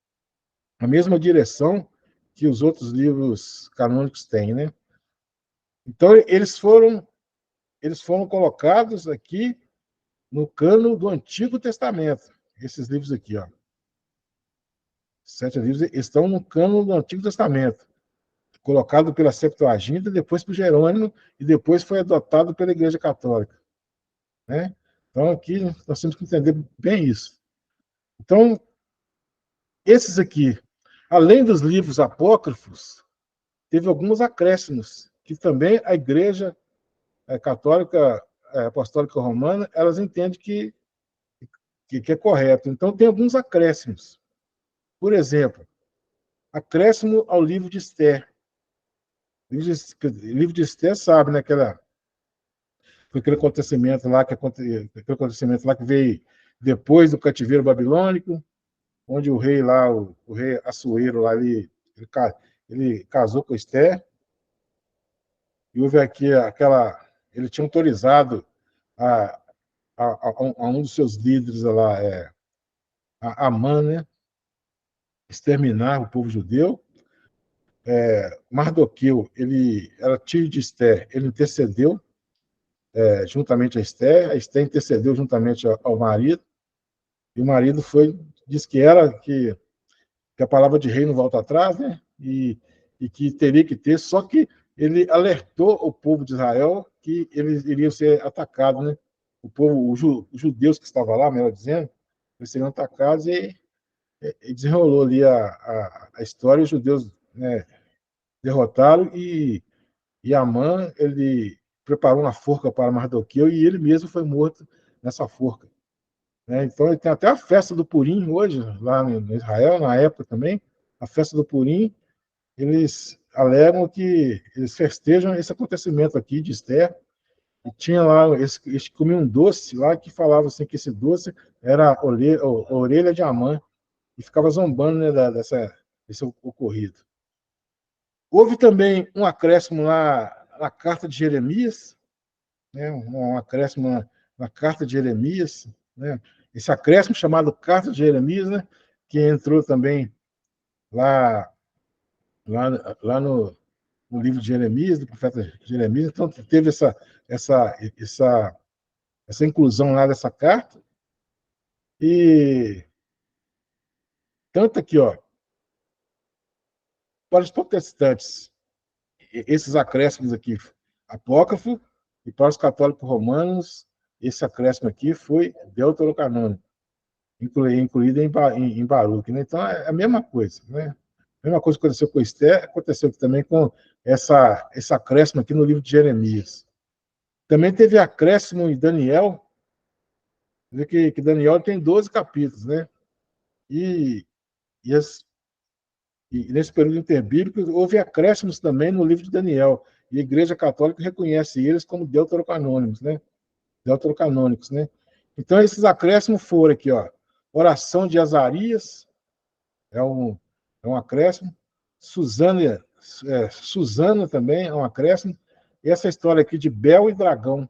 a mesma direção que os outros livros canônicos têm, né? Então, eles foram colocados aqui no cano do Antigo Testamento. Esses livros aqui, ó. 7 livros estão no cano do Antigo Testamento, colocado pela Septuaginta, depois por Jerônimo, e depois foi adotado pela Igreja Católica, né? Então, aqui nós temos que entender bem isso. Então, esses aqui, além dos livros apócrifos, teve alguns acréscimos, que também a Igreja Católica Apostólica Romana, elas entendem que é correto. Então, tem alguns acréscimos. Por exemplo, acréscimo ao livro de Esther. O livro de Esther sabe, né, foi aquele acontecimento lá que veio depois do cativeiro babilônico, onde o rei lá, o rei Assuero lá, ele casou com Esther, e houve aqui ele tinha autorizado a, a um dos seus líderes lá, a Amã, né, exterminar o povo judeu. Mardoqueu, ele era tio de Esther, ele intercedeu juntamente a Esther intercedeu juntamente ao marido, e o marido disse que a palavra de rei não volta atrás, né? E que teria que ter, só que ele alertou o povo de Israel que eles iriam ser atacados, né? O povo, os judeus que estavam lá, melhor dizendo, eles seriam atacados e desenrolou ali a história, os judeus, né, derrotaram e Amã, ele preparou uma forca para Mardoqueu e ele mesmo foi morto nessa forca, né? Então, ele tem até a festa do Purim hoje, lá em Israel, na época também, a festa do Purim, eles alegam que eles festejam esse acontecimento aqui de Esther, e tinha lá, eles comiam um doce lá que falava assim, que esse doce era a orelha de Amã, e ficava zombando, né, desse ocorrido. Houve também um acréscimo lá na carta de Jeremias, né, um acréscimo na carta de Jeremias, né, esse acréscimo chamado Carta de Jeremias, né, que entrou também lá, lá no livro de Jeremias, do profeta Jeremias. Então, teve essa inclusão lá dessa carta. E tanto aqui, ó, para os protestantes, esses acréscimos aqui, apócrifo, e para os católicos romanos, esse acréscimo aqui foi deuterocanônico, incluído em Baruque, né? Então, é a mesma coisa, né? A mesma coisa que aconteceu com Esther, aconteceu também com esse acréscimo aqui no livro de Jeremias. Também teve acréscimo em Daniel, que Daniel tem 12 capítulos, né? E, e, e nesse período interbíblico houve acréscimos também no livro de Daniel, e a Igreja Católica reconhece eles como deuterocanônicos, né? Deuterocanônicos, né? Então, esses acréscimos foram aqui, ó, oração de Azarias, é um acréscimo, Susana também é um acréscimo, e essa história aqui de Bel e Dragão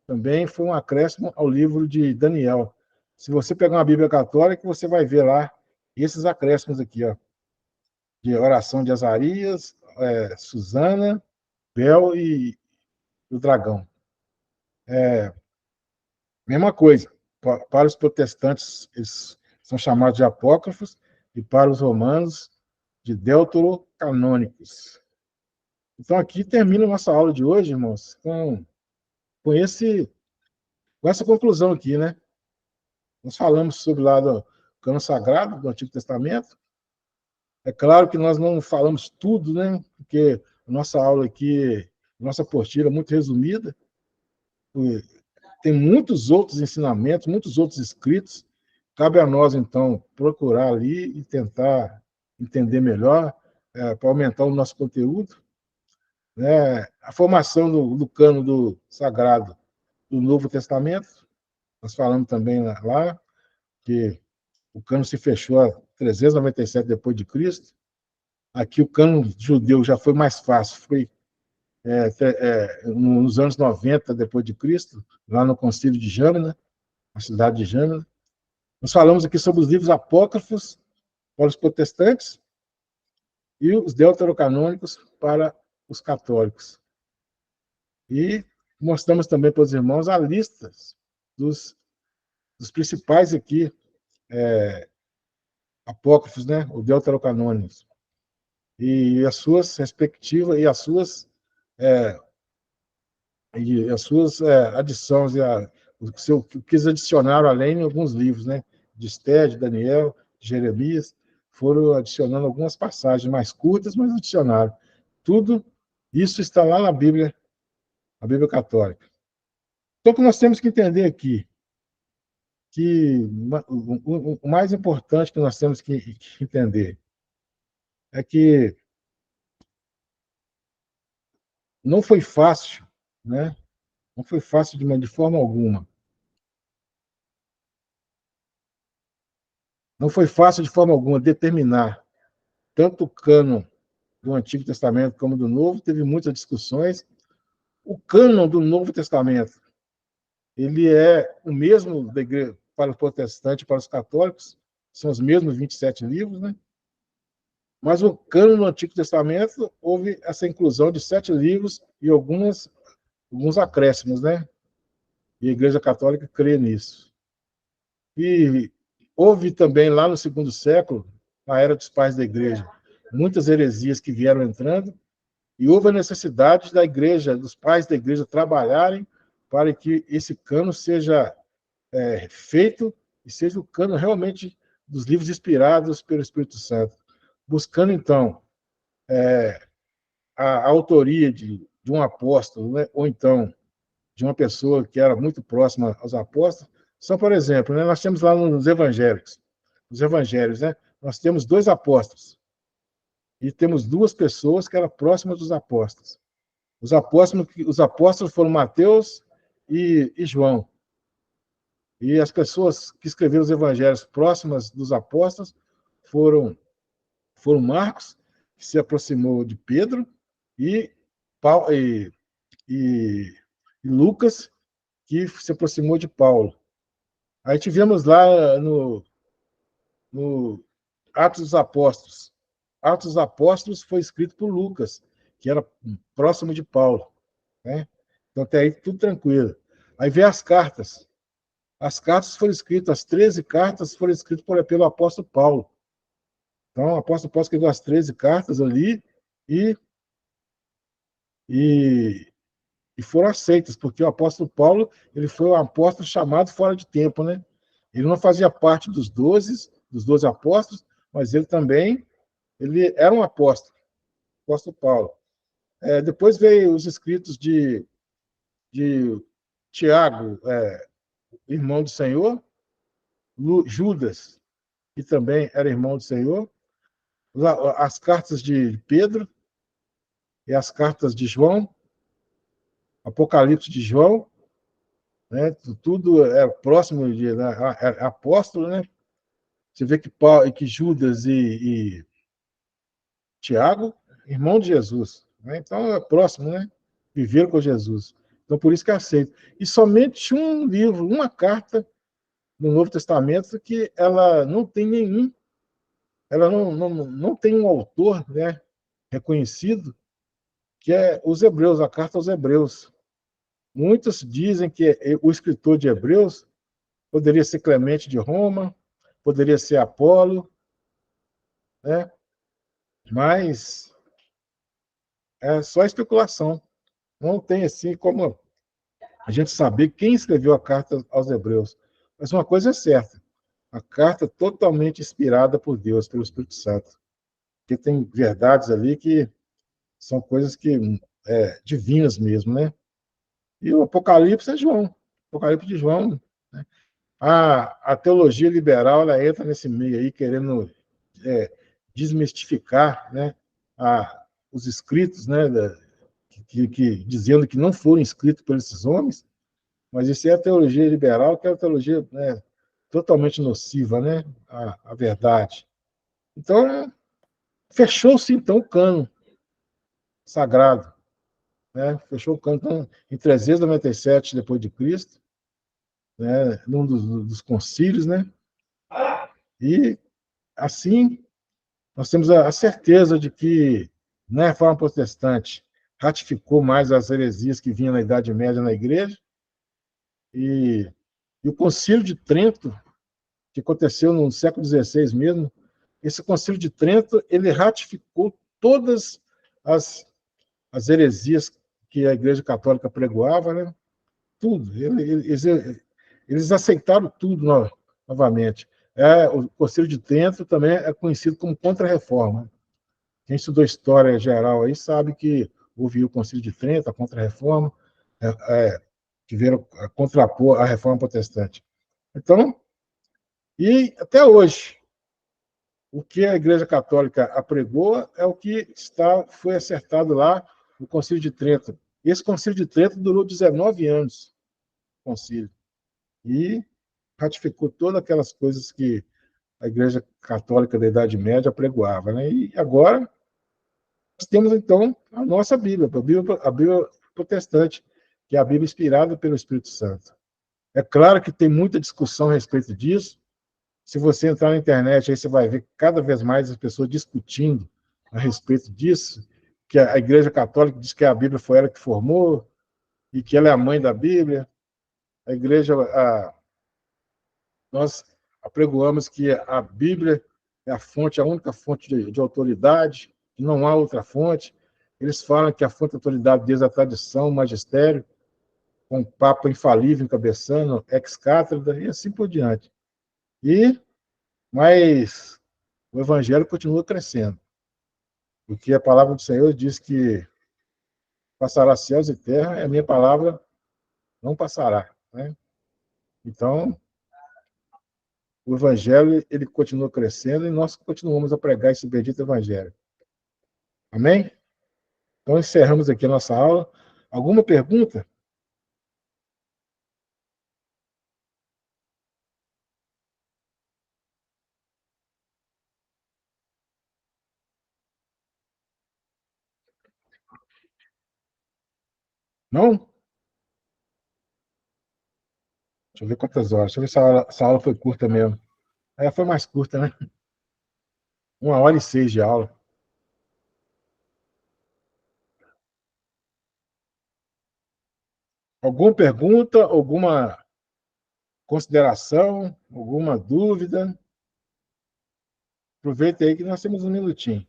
também foi um acréscimo ao livro de Daniel. Se você pegar uma Bíblia Católica, você vai ver lá esses acréscimos aqui, ó, de oração de Azarias, Susana, Bel e o Dragão. Mesma coisa, para os protestantes, eles são chamados de apócrifos, e para os romanos, de deuterocanônicos. Então, aqui termina a nossa aula de hoje, irmãos, com essa conclusão aqui, né? Nós falamos sobre lá do cano sagrado do Antigo Testamento. É claro que nós não falamos tudo, né? Porque a nossa aula aqui, nossa apostila é muito resumida. Tem muitos outros ensinamentos, muitos outros escritos. Cabe a nós, então, procurar ali e tentar entender melhor, para aumentar o nosso conteúdo, né? A formação do cano do sagrado do Novo Testamento, nós falamos também lá que o cano se fechou a 397 depois de Cristo. Aqui o cano judeu já foi mais fácil, foi nos anos 90 depois de Cristo, lá no Concílio de Jâmina, na cidade de Jâmina. Nós falamos aqui sobre os livros apócrifos para os protestantes e os deuterocanônicos para os católicos. E mostramos também para os irmãos a lista dos principais aqui apócrifos, né, os deuterocanônicos, e as suas respectivas adições, o que eles adicionaram além em alguns livros, né, de Esté, de Daniel, de Jeremias, foram adicionando algumas passagens mais curtas, mas adicionaram. Tudo isso está lá na Bíblia, a Bíblia Católica. Então, o que nós temos que entender aqui, que o mais importante que nós temos que entender é que não foi fácil, né? Não foi fácil de forma alguma. Não foi fácil de forma alguma determinar tanto o cânon do Antigo Testamento como do Novo, teve muitas discussões. O cânon do Novo Testamento, ele é o mesmo da igreja, para os protestantes e para os católicos, são os mesmos 27 livros, né? Mas o cânon do Antigo Testamento, houve essa inclusão de 7 livros e alguns acréscimos, né? E a Igreja Católica crê nisso. E houve também, lá no segundo século, na era dos pais da Igreja, muitas heresias que vieram entrando, e houve a necessidade da Igreja, dos pais da Igreja, trabalharem para que esse cânon seja feito e seja o cânon realmente dos livros inspirados pelo Espírito Santo. Buscando, então, a autoria de um apóstolo, né? Ou então de uma pessoa que era muito próxima aos apóstolos. São, por exemplo, né, nós temos lá nos evangelhos, né, nós temos 2 apóstolos e temos 2 pessoas que eram próximas dos apóstolos. Os apóstolos foram Mateus e João. E as pessoas que escreveram os evangelhos próximas dos apóstolos foram Marcos, que se aproximou de Pedro, e, Paulo, e Lucas, que se aproximou de Paulo. Aí tivemos lá no Atos dos Apóstolos. Atos dos Apóstolos foi escrito por Lucas, que era próximo de Paulo, né? Então, até aí tudo tranquilo. Aí vem as cartas. As cartas foram escritas, as 13 cartas foram escritas pelo apóstolo Paulo. Então, o apóstolo Paulo escreveu as 13 cartas ali e, e, e foram aceitas, porque o apóstolo Paulo ele foi um apóstolo chamado fora de tempo, né? Ele não fazia parte dos 12 apóstolos, mas ele era um apóstolo, apóstolo Paulo. Depois veio os escritos de Tiago, irmão do Senhor, Judas, que também era irmão do Senhor, as cartas de Pedro e as cartas de João, Apocalipse de João, né? Tudo é próximo de apóstolo, né? Você vê que Judas e Tiago, irmão de Jesus, né? Então é próximo, né? Viveram com Jesus. Então por isso que é aceito. E somente um livro, uma carta no Novo Testamento que ela não tem ela não tem um autor, né, reconhecido, que é os Hebreus, a carta aos Hebreus. Muitos dizem que o escritor de Hebreus poderia ser Clemente de Roma, poderia ser Apolo, né? Mas é só especulação. Não tem assim como a gente saber quem escreveu a carta aos Hebreus. Mas uma coisa é certa, a carta é totalmente inspirada por Deus, pelo Espírito Santo. Porque tem verdades ali que são coisas que divinas mesmo, né? E o Apocalipse é João. O Apocalipse de João, né? A teologia liberal ela entra nesse meio aí, querendo desmistificar, né, os escritos, né, dizendo que não foram escritos por esses homens, mas isso é a teologia liberal, que é a teologia, né, totalmente nociva, né, a verdade. Então, fechou-se, então, o cânon sagrado, né, fechou o cânon então, em 397 depois de Cristo, né, num dos concílios, né, E, assim, nós temos a certeza de que, na Reforma Protestante, ratificou mais as heresias que vinham na Idade Média na Igreja, e o Concílio de Trento, que aconteceu no século XVI mesmo, esse Concílio de Trento, ele ratificou todas as heresias que a Igreja Católica pregoava, né? Tudo. Eles aceitaram tudo novamente. O Concílio de Trento também é conhecido como Contra-Reforma. Quem estudou história geral aí sabe que houve o Concílio de Trento, a Contra-Reforma, que vieram a contrapor a Reforma Protestante. Então, e até hoje, o que a Igreja Católica apregou é o que foi acertado lá no Concílio de Trento. Esse Concílio de Trento durou 19 anos, concílio, e ratificou todas aquelas coisas que a Igreja Católica da Idade Média pregoava. Né? E agora nós temos, então, a nossa Bíblia, a Bíblia protestante, que é a Bíblia inspirada pelo Espírito Santo. É claro que tem muita discussão a respeito disso. Se você entrar na internet, aí você vai ver cada vez mais as pessoas discutindo a respeito disso, que a Igreja Católica diz que a Bíblia foi ela que formou e que ela é a mãe da Bíblia. A Igreja, nós apregoamos que a Bíblia é a única fonte de autoridade, que não há outra fonte. Eles falam que a fonte de autoridade deles é a tradição, o magistério, com o Papa infalível encabeçando, ex-cátedra, e assim por diante. Mas o Evangelho continua crescendo, porque a palavra do Senhor diz que passará céus e terra, e a minha palavra não passará. Né? Então, o Evangelho ele continua crescendo e nós continuamos a pregar esse bendito Evangelho. Amém? Então, encerramos aqui a nossa aula. Alguma pergunta? Não? Deixa eu ver quantas horas. Deixa eu ver se essa aula foi curta mesmo. Foi mais curta, né? 1h06 de aula. Alguma pergunta, alguma consideração, alguma dúvida? Aproveita aí que nós temos um minutinho.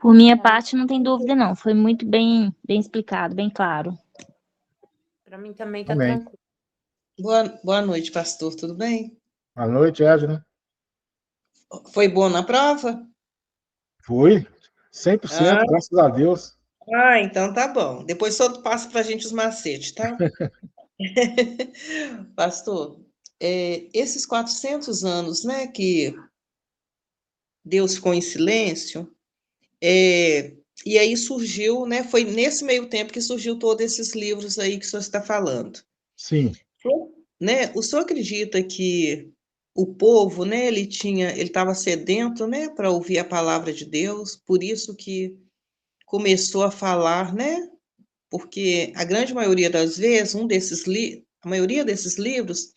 Por minha parte, não tem dúvida, não. Foi muito bem explicado, bem claro. Para mim também está Amém. tranquilo. Boa noite, pastor. Tudo bem? Boa noite, Edna. Foi bom na prova? Fui. 100%, graças a Deus. Então tá bom. Depois só passa para a gente os macetes, tá? Pastor, esses 400 anos, né, que Deus ficou em silêncio, e aí surgiu, né, foi nesse meio tempo que surgiu todos esses livros aí que o senhor está falando. Sim. Né, o senhor acredita que o povo, né, ele estava sedento, né, para ouvir a palavra de Deus, por isso que começou a falar, né? Porque a grande maioria das vezes, a maioria desses livros,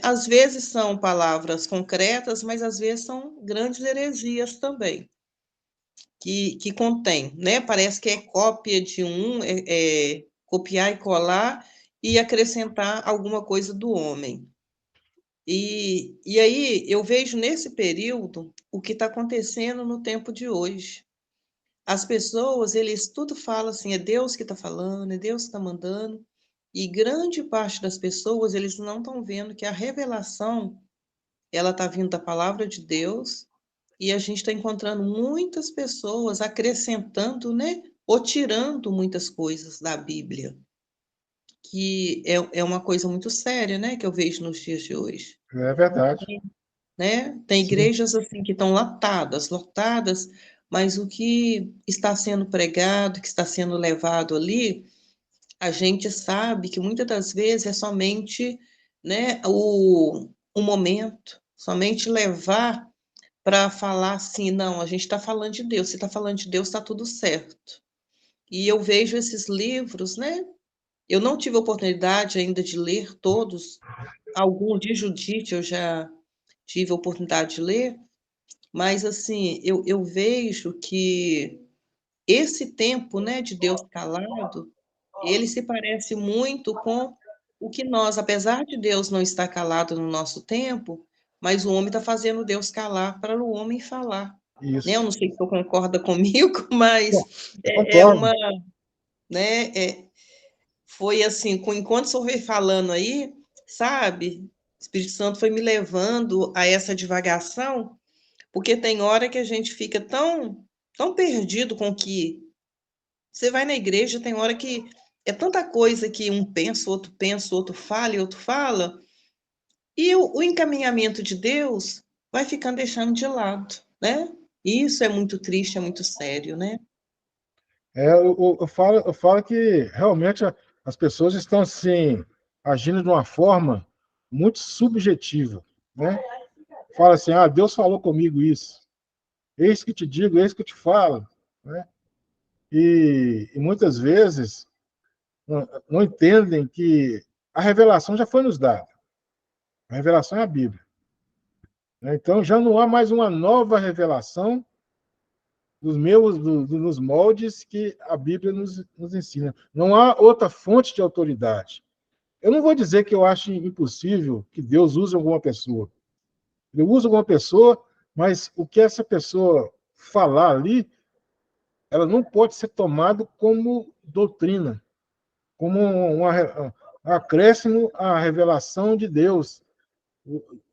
às vezes são palavras concretas, mas às vezes são grandes heresias também, que contém, né? Parece que é cópia de copiar e colar e acrescentar alguma coisa do homem. E aí eu vejo nesse período o que está acontecendo no tempo de hoje. As pessoas, eles tudo falam assim, é Deus que está falando, é Deus que está mandando, e grande parte das pessoas, eles não estão vendo que a revelação, ela está vindo da palavra de Deus, e a gente está encontrando muitas pessoas acrescentando, né, ou tirando muitas coisas da Bíblia, que é uma coisa muito séria, né, que eu vejo nos dias de hoje. É verdade. Né? Tem Sim. igrejas assim que estão lotadas, mas o que está sendo pregado, que está sendo levado ali, a gente sabe que muitas das vezes é somente, né, o momento, somente levar para falar assim, não, a gente está falando de Deus, se está falando de Deus, está tudo certo. E eu vejo esses livros, né? Eu não tive a oportunidade ainda de ler todos, alguns de Judite eu já tive a oportunidade de ler, mas, assim, eu vejo que esse tempo, né, de Deus calado, ele se parece muito com o que nós, apesar de Deus não estar calado no nosso tempo, mas o homem está fazendo Deus calar para o homem falar, né. Eu Isso. não sei se tu concorda comigo, mas Eu é concordo. uma, né, foi assim, enquanto o senhor veio falando aí, sabe, o Espírito Santo foi me levando a essa divagação, porque tem hora que a gente fica tão perdido com o que você vai na igreja, tem hora que é tanta coisa que um pensa, o outro fala e outro fala, e o encaminhamento de Deus vai ficando deixando de lado, né. Isso é muito triste, é muito sério, né. Eu falo que realmente as pessoas estão assim, agindo de uma forma muito subjetiva, né? Fala assim, Deus falou comigo isso. Eis que te digo, eis que eu te falo, né? E muitas vezes não entendem que a revelação já foi nos dada. A revelação é a Bíblia, né? Então já não há mais uma nova revelação nos moldes que a Bíblia nos ensina. Não há outra fonte de autoridade. Eu não vou dizer que eu acho impossível que Deus use alguma pessoa. Ele usa alguma pessoa, mas o que essa pessoa falar ali, ela não pode ser tomado como doutrina, como um acréscimo à revelação de Deus.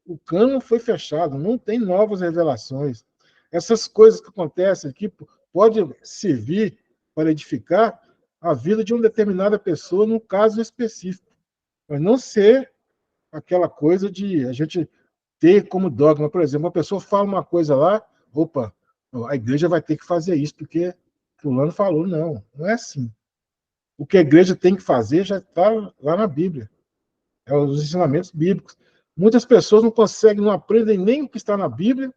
O cano foi fechado, não tem novas revelações. Essas coisas que acontecem aqui pode servir para edificar a vida de uma determinada pessoa num caso específico, mas não ser aquela coisa de a gente ter como dogma. Por exemplo, uma pessoa fala uma coisa lá, opa, a igreja vai ter que fazer isso porque fulano falou. Não, não é assim. O que a igreja tem que fazer já está lá na Bíblia. É os ensinamentos bíblicos. Muitas pessoas não conseguem, não aprendem nem o que está na Bíblia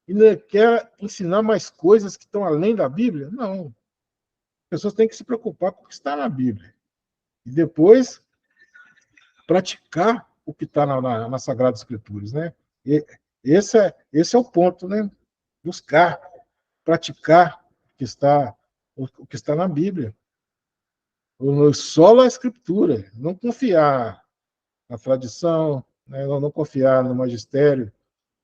e ainda quer ensinar mais coisas que estão além da Bíblia. Não. As pessoas têm que se preocupar com o que está na Bíblia. E depois praticar o que está nas Sagradas Escrituras, né? E esse é o ponto, né? Buscar, praticar o que está na Bíblia. Só a Escritura, não confiar na tradição, né? Não confiar no magistério,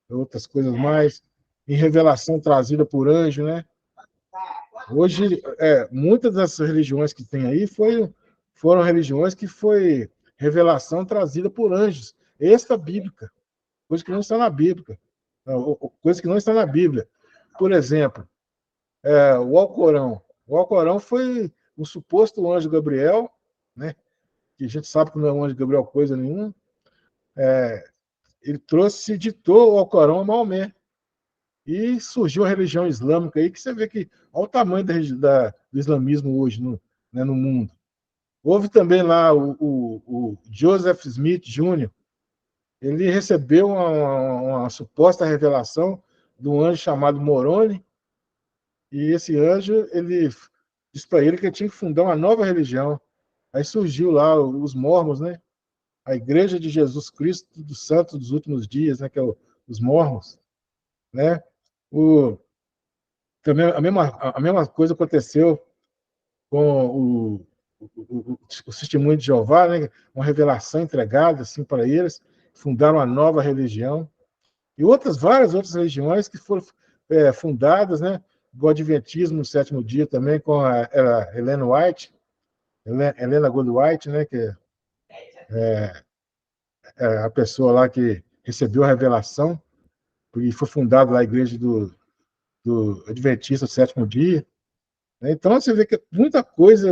outras coisas mais, em revelação trazida por anjo, né? Hoje, muitas das religiões que tem aí foram religiões que foi revelação trazida por anjos, extra-bíblica, coisa que não está na Bíblia. Coisa que não está na Bíblia. Por exemplo, o Alcorão. O Alcorão foi um suposto anjo Gabriel, né? Que a gente sabe que não é um anjo Gabriel coisa nenhuma. Ele ditou o Alcorão a Maomé. E surgiu a religião islâmica aí, que você vê que olha o tamanho do islamismo hoje né, no mundo. Houve também lá o Joseph Smith Jr., ele recebeu uma suposta revelação de um anjo chamado Moroni, e esse anjo ele disse para ele que ele tinha que fundar uma nova religião. Aí surgiu lá os mormons, né? A Igreja de Jesus Cristo dos Santos dos Últimos Dias, né? Que é os mormons, né? Também a mesma coisa aconteceu com o Testemunho de Jeová, né? Uma revelação entregada assim para eles, fundaram uma nova religião. E várias outras religiões que foram fundadas, né? O Adventismo no sétimo dia também, com a Helena White, Helena Goldwhite, né? Que é a pessoa lá que recebeu a revelação, e foi fundada lá a igreja do Adventista do sétimo dia. Então, você vê que muita coisa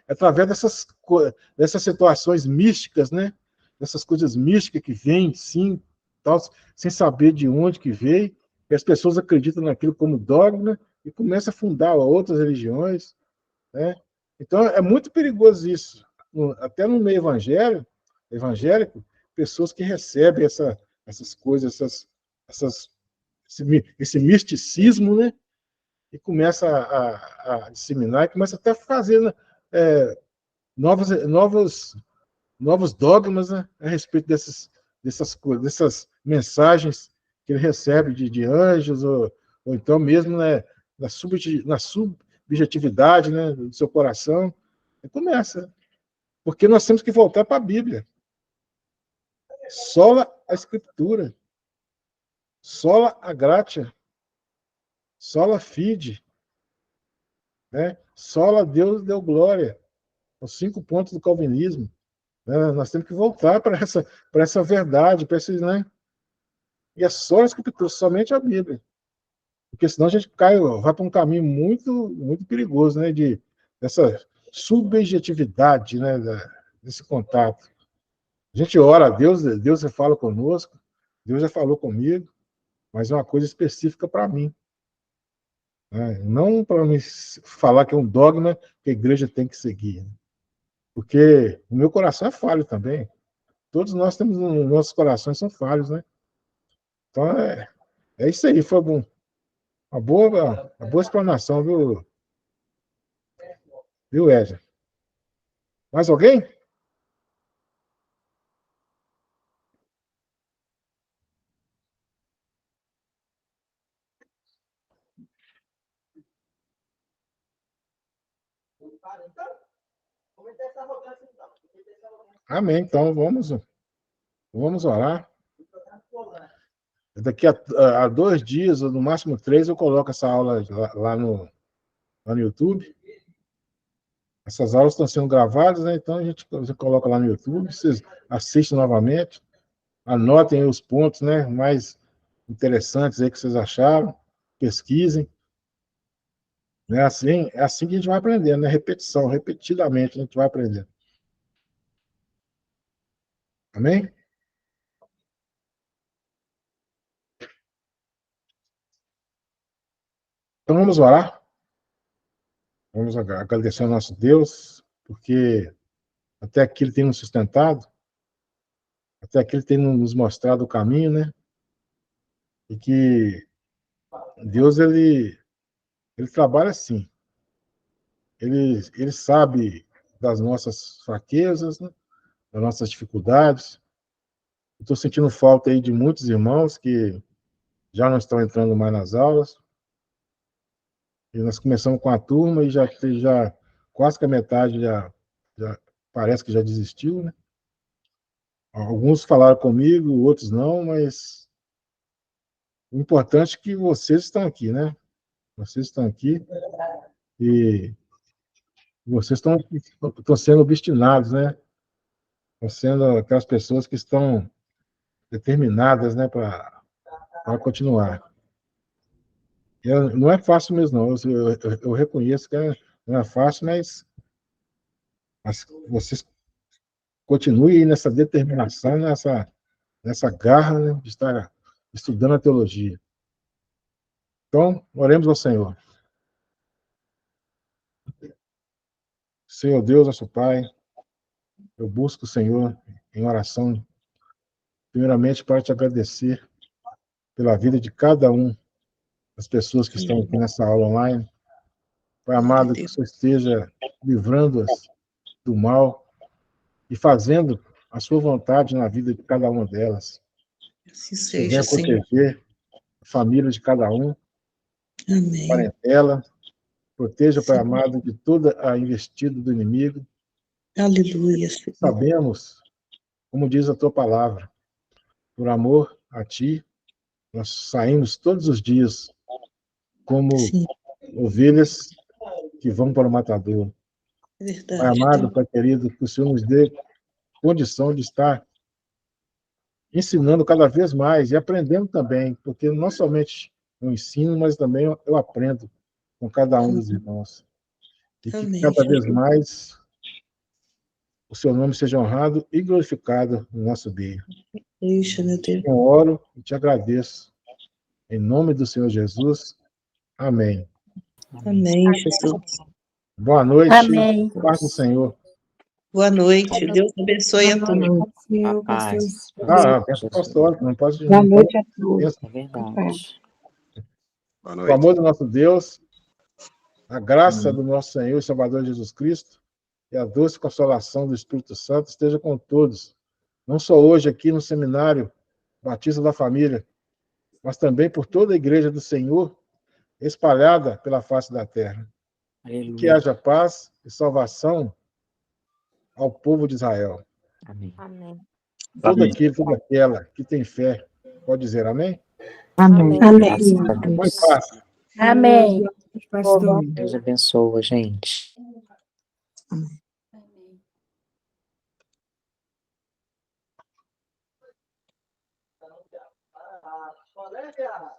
através dessas situações místicas, né? Dessas coisas místicas que vêm, sim, tal, sem saber de onde que veio, e as pessoas acreditam naquilo como dogma e começam a fundar outras religiões, né? Então, é muito perigoso isso. Até no meio evangélico, pessoas que recebem essas coisas, esse misticismo, né? E começa a disseminar, e começa até a fazer, né, novos dogmas, né, a respeito dessas coisas, mensagens que ele recebe de anjos, ou então mesmo, né, na subjetividade, né, do seu coração. E começa. Porque nós temos que voltar para a Bíblia. Sola a Escritura. Sola a gratia. Sola fide. Né? Sola Deus deu glória. Os 5 pontos do calvinismo. Né? Nós temos que voltar para essa verdade, para esses, né? E é só a Escritura, somente a Bíblia. Porque senão a gente vai para um caminho muito, muito perigoso, né? Dessa subjetividade, né? Desse contato. A gente ora a Deus, Deus já fala conosco, Deus já falou comigo, mas é uma coisa específica para mim. Né? Não para me falar que é um dogma que a igreja tem que seguir. Né? Porque o meu coração é falho também. Todos nós temos, nossos corações são falhos, né? Então, é isso aí, foi bom. Uma boa explanação, viu, Edja? Mais alguém? Amém. Então, vamos orar. Daqui a 2 dias, ou no máximo 3, eu coloco essa aula lá no YouTube. Essas aulas estão sendo gravadas, né? Então você coloca lá no YouTube, vocês assistem novamente, anotem os pontos, né, mais interessantes aí que vocês acharam, pesquisem. Né? É assim que a gente vai aprendendo, né? Repetição, repetidamente a gente vai aprendendo. Amém? Então vamos orar. Vamos agradecer ao nosso Deus, porque até aqui Ele tem nos sustentado, até aqui Ele tem nos mostrado o caminho, né? E que Deus, Ele trabalha assim. Ele sabe das nossas fraquezas, né? Das nossas dificuldades. Estou sentindo falta aí de muitos irmãos que já não estão entrando mais nas aulas. E nós começamos com a turma e já quase que a metade já parece que já desistiu, né? Alguns falaram comigo, outros não, mas o importante é que vocês estão aqui, né? Vocês estão aqui e vocês estão sendo obstinados, né? Estão sendo aquelas pessoas que estão determinadas, né, para continuar. Não é fácil mesmo, não. Eu reconheço que não é fácil, mas vocês continuem nessa determinação, nessa garra, né, de estar estudando a teologia. Então, oremos ao Senhor. Senhor Deus, nosso Pai, eu busco o Senhor em oração, primeiramente para te agradecer pela vida de cada um das pessoas que estão aqui nessa aula online. Pai amado, que o Senhor esteja livrando-as do mal e fazendo a sua vontade na vida de cada uma delas. Assim Que venha seja, Senhor. proteger a família de cada um, Amém. a parentela, proteja, Pai Sim. amado, de toda a investida do inimigo. Aleluia, Senhor. Sabemos, como diz a tua palavra, por amor a ti, nós saímos todos os dias como Sim, ovelhas que vão para o matador. é verdade. Pai amado, Pai querido, que o Senhor nos dê condição de estar ensinando cada vez mais e aprendendo também, porque não somente eu ensino, mas também eu aprendo com cada um dos irmãos. E que Amém, cada vez Jesus. mais o seu nome seja honrado e glorificado no nosso meio. Deixa, meu Deus. Eu oro e te agradeço. Em nome do Senhor Jesus. Amém. Amém, Jesus. Boa noite. Amém. Paz do Senhor. Boa noite. Deus abençoe a Boa todos. noite, Senhor. A paz. Bênção apostólica, não pode. Boa noite a todos. É verdade. Boa O noite. amor do nosso Deus, a graça do nosso Senhor e Salvador Jesus Cristo e a doce consolação do Espírito Santo esteja com todos, não só hoje aqui no seminário Batista da Família, mas também por toda a igreja do Senhor, espalhada pela face da terra. E que haja paz e salvação ao povo de Israel. Amém. Amém. Todo aquele, toda aquela que tem fé, pode dizer amém? Amém. Amém. Graças a Vai em Deus. paz. Amém. Pastor. Deus abençoa, gente. Colega,